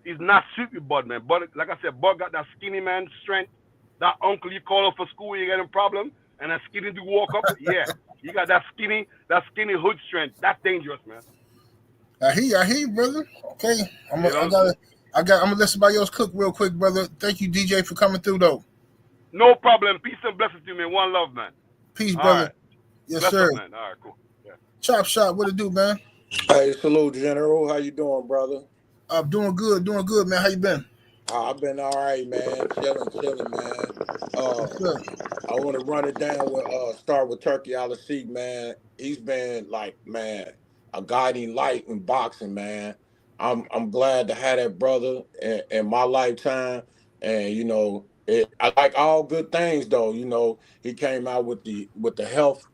He's not sweet with Bud, man. Bud, like I said, Bud got that skinny man strength. That uncle you call up for school, you get a problem, and that skinny to walk up. Yeah, you got that skinny hood strength. That's dangerous, man. I hear you, brother. Okay, I'm gonna let somebody else cook real quick, brother. Thank you, DJ, for coming through, though. No problem. Peace and blessings to you, man. One love, man. Peace, brother. Right. Yes, Bless sir. up, man. All right, cool. Yeah. Chop shop. What it do, man? Hey, salute, General. How you doing, brother? I'm doing good, man. How you been? I've been all right, man. Chilling, man. I want to run it down with start with Turki Alalshikh, man. He's been like, man, a guiding light in boxing, man. I'm glad to have that brother in my lifetime, and you know, I like all good things though. You know, he came out with the health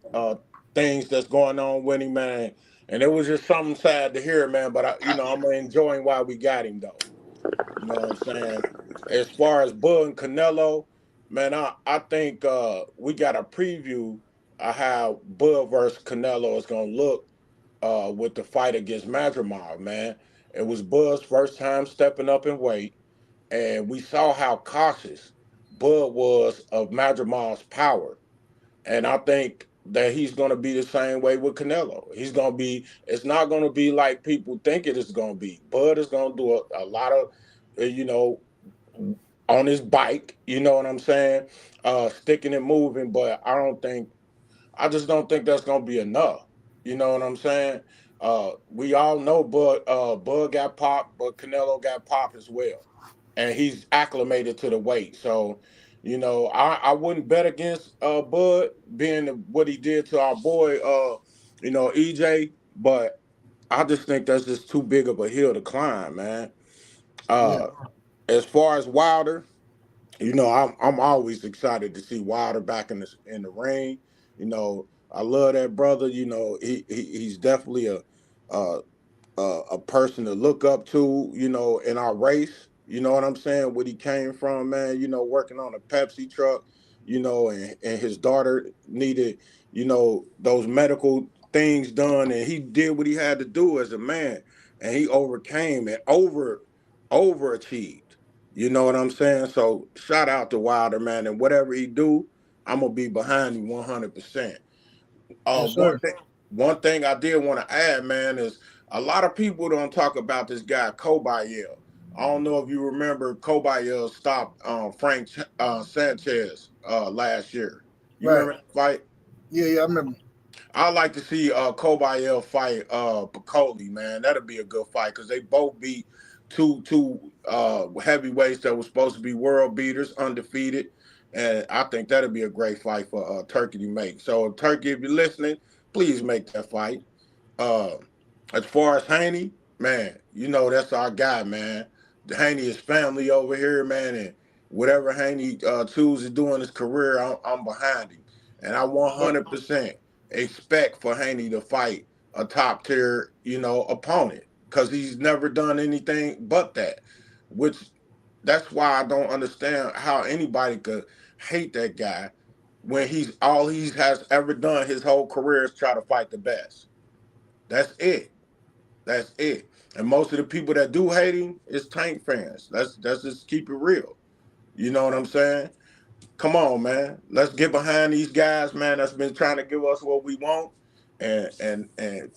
things that's going on with him, man. And it was just something sad to hear, man. But I'm enjoying why we got him though. You know what I'm saying? As far as Bud and Canelo, man, I think we got a preview of how Bud versus Canelo is gonna look with the fight against Madrimov, man. It was Bud's first time stepping up in weight, and we saw how cautious Bud was of Madrimov's power. And I think that he's going to be the same way with Canelo. It's not going to be like people think it is going to be. Bud is going to do a lot of, on his bike, you know what I'm saying? Sticking and moving, but I just don't think that's going to be enough. You know what I'm saying? We all know Bud got popped, but Canelo got popped as well. And he's acclimated to the weight. So, I wouldn't bet against Bud being what he did to our boy, EJ, but I just think that's just too big of a hill to climb, man. Yeah. As far as Wilder, I'm always excited to see Wilder back in the ring. I love that brother. He's definitely a person to look up to, in our race. You know what I'm saying? Where he came from, man, working on a Pepsi truck, and his daughter needed, those medical things done, and he did what he had to do as a man, and he overcame and overachieved. You know what I'm saying? So shout out to Wilder, man, and whatever he do, I'm gonna be behind him 100%. Yes, sir. One thing I did want to add, man, is a lot of people don't talk about this guy Kobayel. I don't know if you remember Kobayel stopped Frank Sanchez last year. You Right. remember that fight? Yeah, I remember. I'd like to see Kobayel fight Piccoli, man. That'd be a good fight because they both beat two heavyweights that were supposed to be world beaters, undefeated. And I think that'd be a great fight for Turkey to make. So, Turkey, if you're listening, please make that fight. As far as Haney, man, that's our guy, man. Haney is family over here, man, and whatever Haney chooses to do in his career, I'm behind him. And I 100% expect for Haney to fight a top tier, opponent because he's never done anything but that, which that's why I don't understand how anybody could hate that guy when all he has ever done his whole career is try to fight the best. That's it. That's it. And most of the people that do hate him is Tank fans. Let's just keep it real. You know what I'm saying? Come on, man. Let's get behind these guys, man, that's been trying to give us what we want. And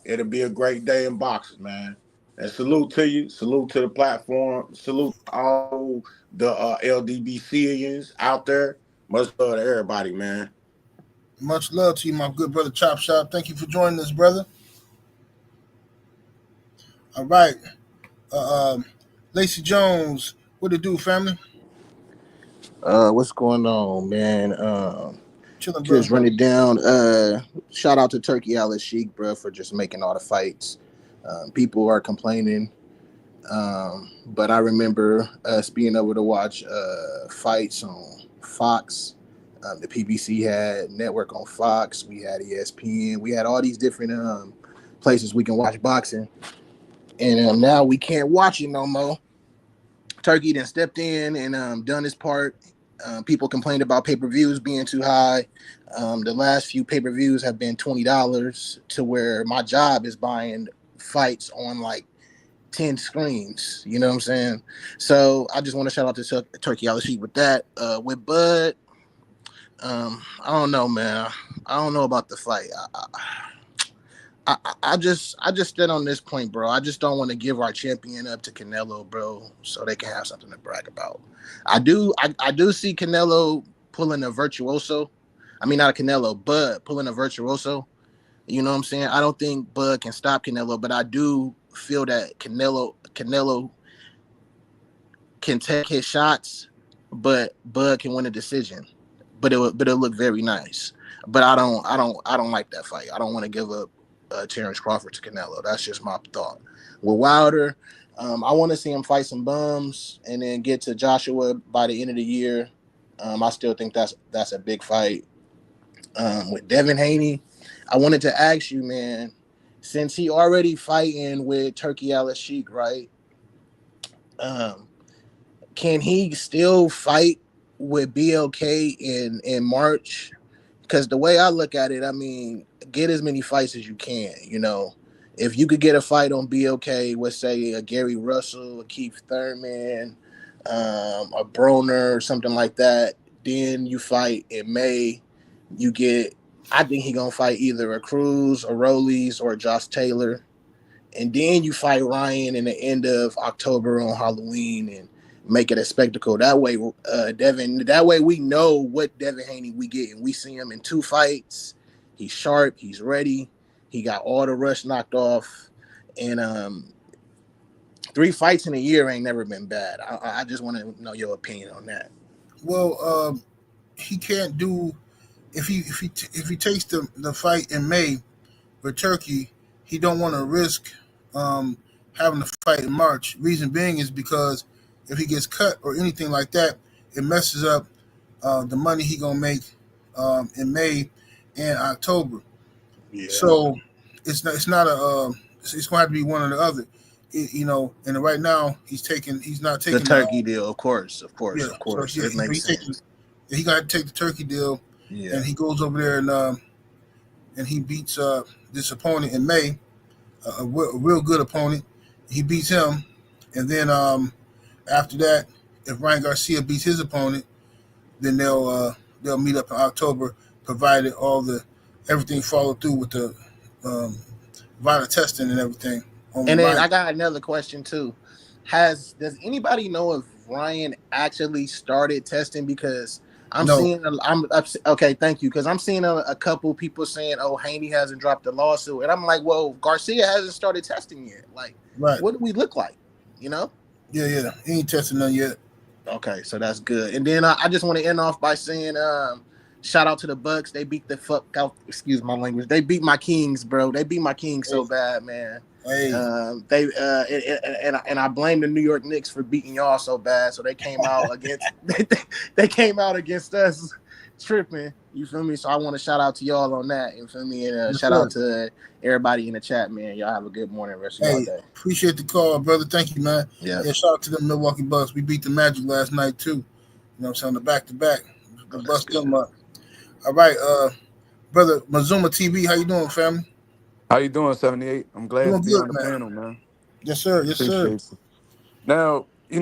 it'll be a great day in boxing, man. And salute to you. Salute to the platform. Salute to all the LDBCians out there. Much love to everybody, man. Much love to you, my good brother Chop Shop. Thank you for joining us, brother. All right. Lacey Jones, what it do, family? What's going on, man? Chilling, bro. Just run it down. Shout out to Turki Alalshikh, bro, for just making all the fights. People are complaining, but I remember us being able to watch fights on Fox. The PBC had network on Fox. We had ESPN. We had all these different places we can watch boxing, and now we can't watch it no more. Turki then stepped in and done his part. People complained about pay-per-views being too high. The last few pay-per-views have been $20 to where my job is buying fights on like 10 screens. You know what I'm saying? So I just want to shout out to Turki Alalshikh with that. With Bud, I don't know, man. I don't know about the fight. I just stand on this point, bro. I just don't want to give our champion up to Canelo, bro, so they can have something to brag about. I do see Canelo pulling a virtuoso. I mean, not a Canelo, Bud pulling a virtuoso. You know what I'm saying? I don't think Bud can stop Canelo, but I do feel that Canelo can take his shots, but Bud can win a decision. But it'll look very nice. But I don't like that fight. I don't want to give up Terrence Crawford to Canelo. That's just my thought. With Wilder, I want to see him fight some bums and then get to Joshua by the end of the year. I still think that's a big fight. With Devin Haney, I wanted to ask you, man, since he already fighting with Turki Alalshikh, right? Can he still fight with BLK in March? Because the way I look at it, I mean, get as many fights as you can. If you could get a fight on BLK, let's say a Gary Russell, a Keith Thurman, a Broner, or something like that, then you fight in May. You get I think he gonna fight either a Cruz, a Rollies, or a Josh Taylor. And then you fight Ryan in the end of October on Halloween and make it a spectacle. That way, Devin. That way, we know what Devin Haney we get, and we see him in 2 fights. He's sharp. He's ready. He got all the rush knocked off, and 3 fights in a year ain't never been bad. I just want to know your opinion on that. Well, he can't do if he takes the fight in May with Turkey. He don't want to risk having to fight in March. Reason being is because if he gets cut or anything like that, it messes up the money he gonna make in May and October. Yeah. So it's not it's gonna have to be one or the other. And right now he's not taking the Turkey deal, of course. So, it makes sense. He got to take the Turkey deal, and he goes over there and he beats this opponent in May, a real good opponent. He beats him, and then after that, if Ryan Garcia beats his opponent, then they'll meet up in October, provided everything followed through with the vital testing and everything. And then I got another question too. Does anybody know if Ryan actually started testing? Because okay, thank you. Because I'm seeing a couple people saying, "Oh, Haney hasn't dropped the lawsuit," and I'm like, "Well, Garcia hasn't started testing yet. Like, what do we look like? You know?" Yeah. He ain't testing none yet. Okay, so that's good. And then I just want to end off by saying, shout out to the Bucks. They beat the fuck out. Excuse my language. They beat my Kings, bro. They beat my Kings so bad, man. Hey. And I blame the New York Knicks for beating y'all so bad. So they came out against they came out against us tripping. You feel me? So I want to shout out to y'all on that. You feel me? And shout out to everybody in the chat, man. Y'all have a good morning, rest of your day. Appreciate the call, brother. Thank you, man. Yeah. Shout out to the Milwaukee Bucks. We beat the Magic last night too. You know what I'm saying? The back-to-back. The Bucks come up. All right, brother Mazuma TV, how you doing, family? How you doing, 78? I'm glad to be on the panel, man. Yes, sir. Now, we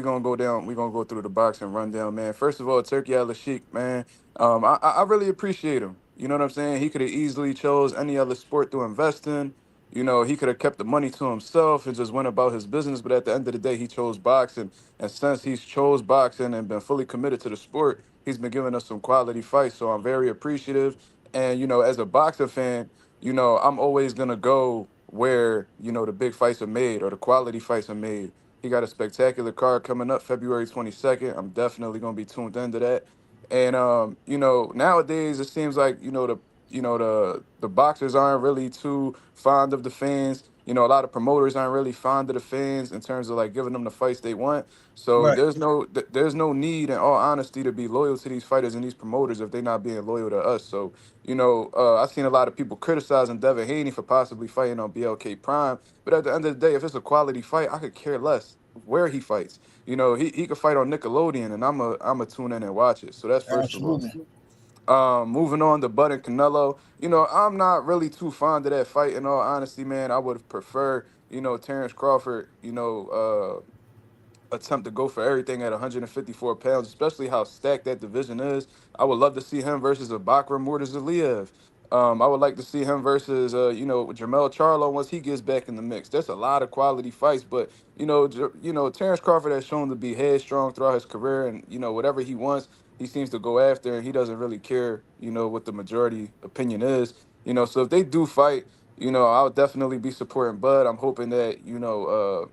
gonna go down. We gonna go through the boxing rundown, man. First of all, Turki Alalshikh, man. I really appreciate him. You know what I'm saying? He could have easily chose any other sport to invest in. He could have kept the money to himself and just went about his business. But at the end of the day, he chose boxing. And since he's chose boxing and been fully committed to the sport, he's been giving us some quality fights. So I'm very appreciative. And, as a boxing fan, I'm always going to go where, the big fights are made or the quality fights are made. He got a spectacular card coming up February 22nd. I'm definitely going to be tuned into that. And, nowadays it seems like, the boxers aren't really too fond of the fans. A lot of promoters aren't really fond of the fans in terms of like giving them the fights they want. So there's no need, in all honesty, to be loyal to these fighters and these promoters if they're not being loyal to us. So, I've seen a lot of people criticizing Devin Haney for possibly fighting on BLK Prime. But at the end of the day, if it's a quality fight, I could care less where he fights. He could fight on Nickelodeon, and I'm a tune in and watch it. So that's first of all. Moving on to Bud and Canelo, I'm not really too fond of that fight. In all honesty, man, I would prefer, Terrence Crawford, attempt to go for everything at 154 pounds, especially how stacked that division is. I would love to see him versus a Bakram Murtazaliev. I would like to see him versus, Jermell Charlo once he gets back in the mix. That's a lot of quality fights, but Terrence Crawford has shown to be headstrong throughout his career, and whatever he wants, he seems to go after, and he doesn't really care, what the majority opinion is. So if they do fight, I would definitely be supporting Bud. I'm hoping that,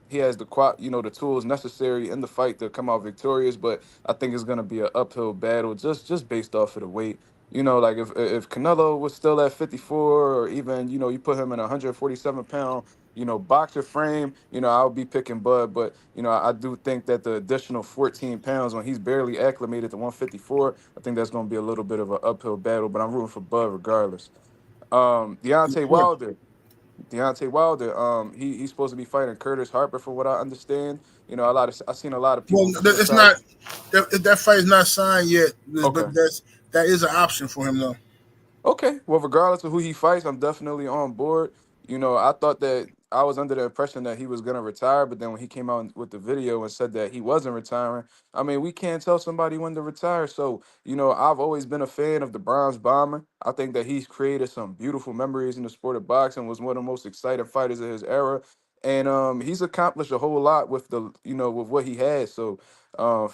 he has the tools necessary in the fight to come out victorious, but I think it's going to be an uphill battle just based off of the weight. Like if Canelo was still at 54 or even, you put him in a 147-pound, boxer frame, I would be picking Bud. But, I do think that the additional 14 pounds when he's barely acclimated to 154, I think that's going to be a little bit of an uphill battle, but I'm rooting for Bud regardless. Deontay Wilder, he's supposed to be fighting Curtis Harper, from what I understand. I've seen a lot of people. Well, it's not that fight is not signed yet, but that is an option for him though. Okay, well, regardless of who he fights, I'm definitely on board. I thought that I was under the impression that he was gonna retire, but then when he came out with the video and said that he wasn't retiring, I mean, we can't tell somebody when to retire. So, I've always been a fan of the Bronze Bomber. I think that he's created some beautiful memories in the sport of boxing, was one of the most exciting fighters of his era. And he's accomplished a whole lot with with what he had. So, Hall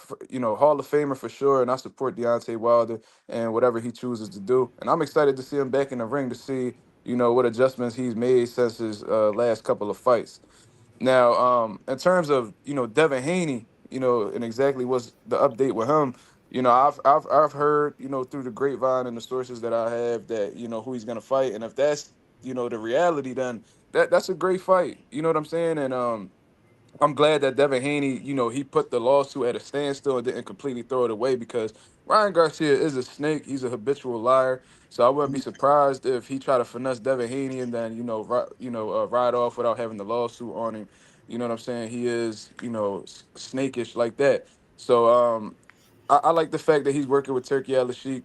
of Famer for sure. And I support Deontay Wilder and whatever he chooses to do. And I'm excited to see him back in the ring to see, what adjustments he's made since his last couple of fights. Now, in terms of Devin Haney, and exactly what's the update with him, I've heard through the grapevine and the sources that I have that who he's gonna fight, and if that's the reality, then that's a great fight. You know what I'm saying? And I'm glad that Devin Haney, he put the lawsuit at a standstill and didn't completely throw it away because Ryan Garcia is a snake. He's a habitual liar. So I wouldn't be surprised if he tried to finesse Devin Haney and then, ride off without having the lawsuit on him. You know what I'm saying? He is, snakish like that. So I like the fact that he's working with Turki Alalshikh.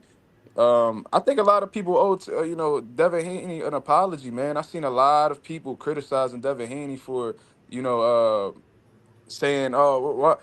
I think a lot of people owe, Devin Haney an apology, man. I've seen a lot of people criticizing Devin Haney for, you know, saying, "Oh,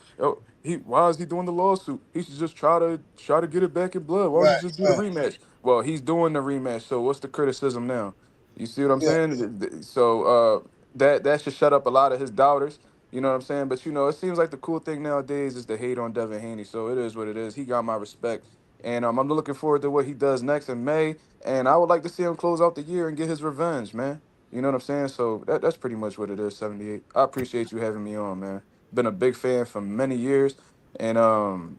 why is he doing the lawsuit? He should just try to get it back in blood. Why don't he Right, just do the right. rematch?" Well, he's doing the rematch, so what's the criticism now? You see what I'm Yeah. saying? So that should shut up a lot of his doubters. You know what I'm saying? But it seems like the cool thing nowadays is to hate on Devin Haney. So it is what it is. He got my respect, and I'm looking forward to what he does next in May. And I would like to see him close out the year and get his revenge, man. You know what I'm saying? So that's pretty much what it is. 78. I appreciate you having me on, man. Been a big fan for many years, and I'm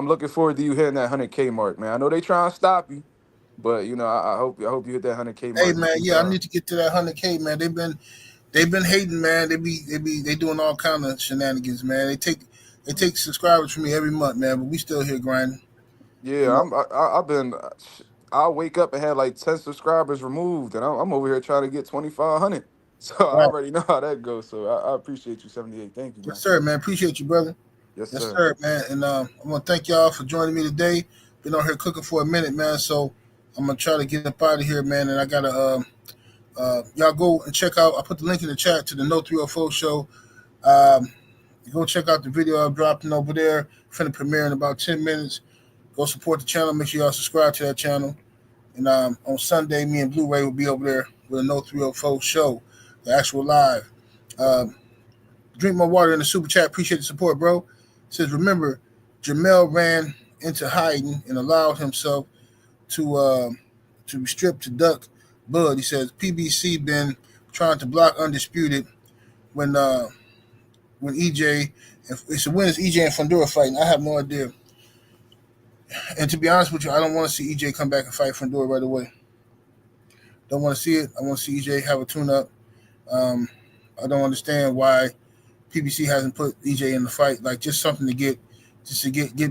looking forward to you hitting that 100K mark, man. I know they trying to stop you, but I hope you hit that 100K Hey mark in man, due yeah, I time. need to get to that 100K, man. They've been hating, man. They doing all kind of shenanigans, man. They take subscribers from me every month, man. But we still here grinding, you Yeah, know. I've been. I'll wake up and have like 10 subscribers removed, and I'm over here trying to get 2,500. So I Right. already know how that goes. So I appreciate you, 78. Thank you, Yes, man. sir, man. Appreciate you, brother. Yes, Yes, sir. sir, man. And I want to thank y'all for joining me today. Been on here cooking for a minute, man. So I'm gonna try to get up out of here, man. And I gotta y'all go and check out. I put the link in the chat to the No 304 show. Um, Go check out the video I'm dropping over there. Finna premiere in about 10 minutes. Go support the channel. Make sure y'all subscribe to that channel. And on Sunday, me and Blu-ray will be over there with a No 304 show, the actual live. Um, Drink my water in the super chat. Appreciate the support, bro. It says, remember, Jamel ran into hiding and allowed himself to be stripped to duck Bud. He says, PBC been trying to block Undisputed when EJ, it's a win is EJ and Fundora fighting. I have no idea. And to be honest with you, I don't want to see EJ come back and fight Fundora right away. Don't want to see it. I want to see EJ have a tune-up. I don't understand why PBC hasn't put EJ in the fight. Like just something to get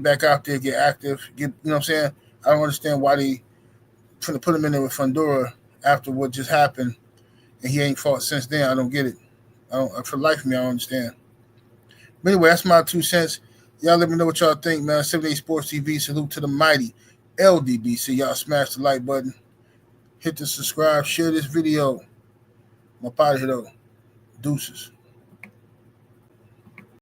back out there, get active. You know what I'm saying? I don't understand why they trying to put him in there with Fundora after what just happened, and he ain't fought since then. I don't get it. I don't for the life of me. I don't understand. But anyway, that's my 2 cents. Y'all let me know what y'all think, man. 78 Sports TV. Salute to the mighty LDBC. Y'all smash the like button. Hit the subscribe. Share this video. I'm up out of here, though. Deuces.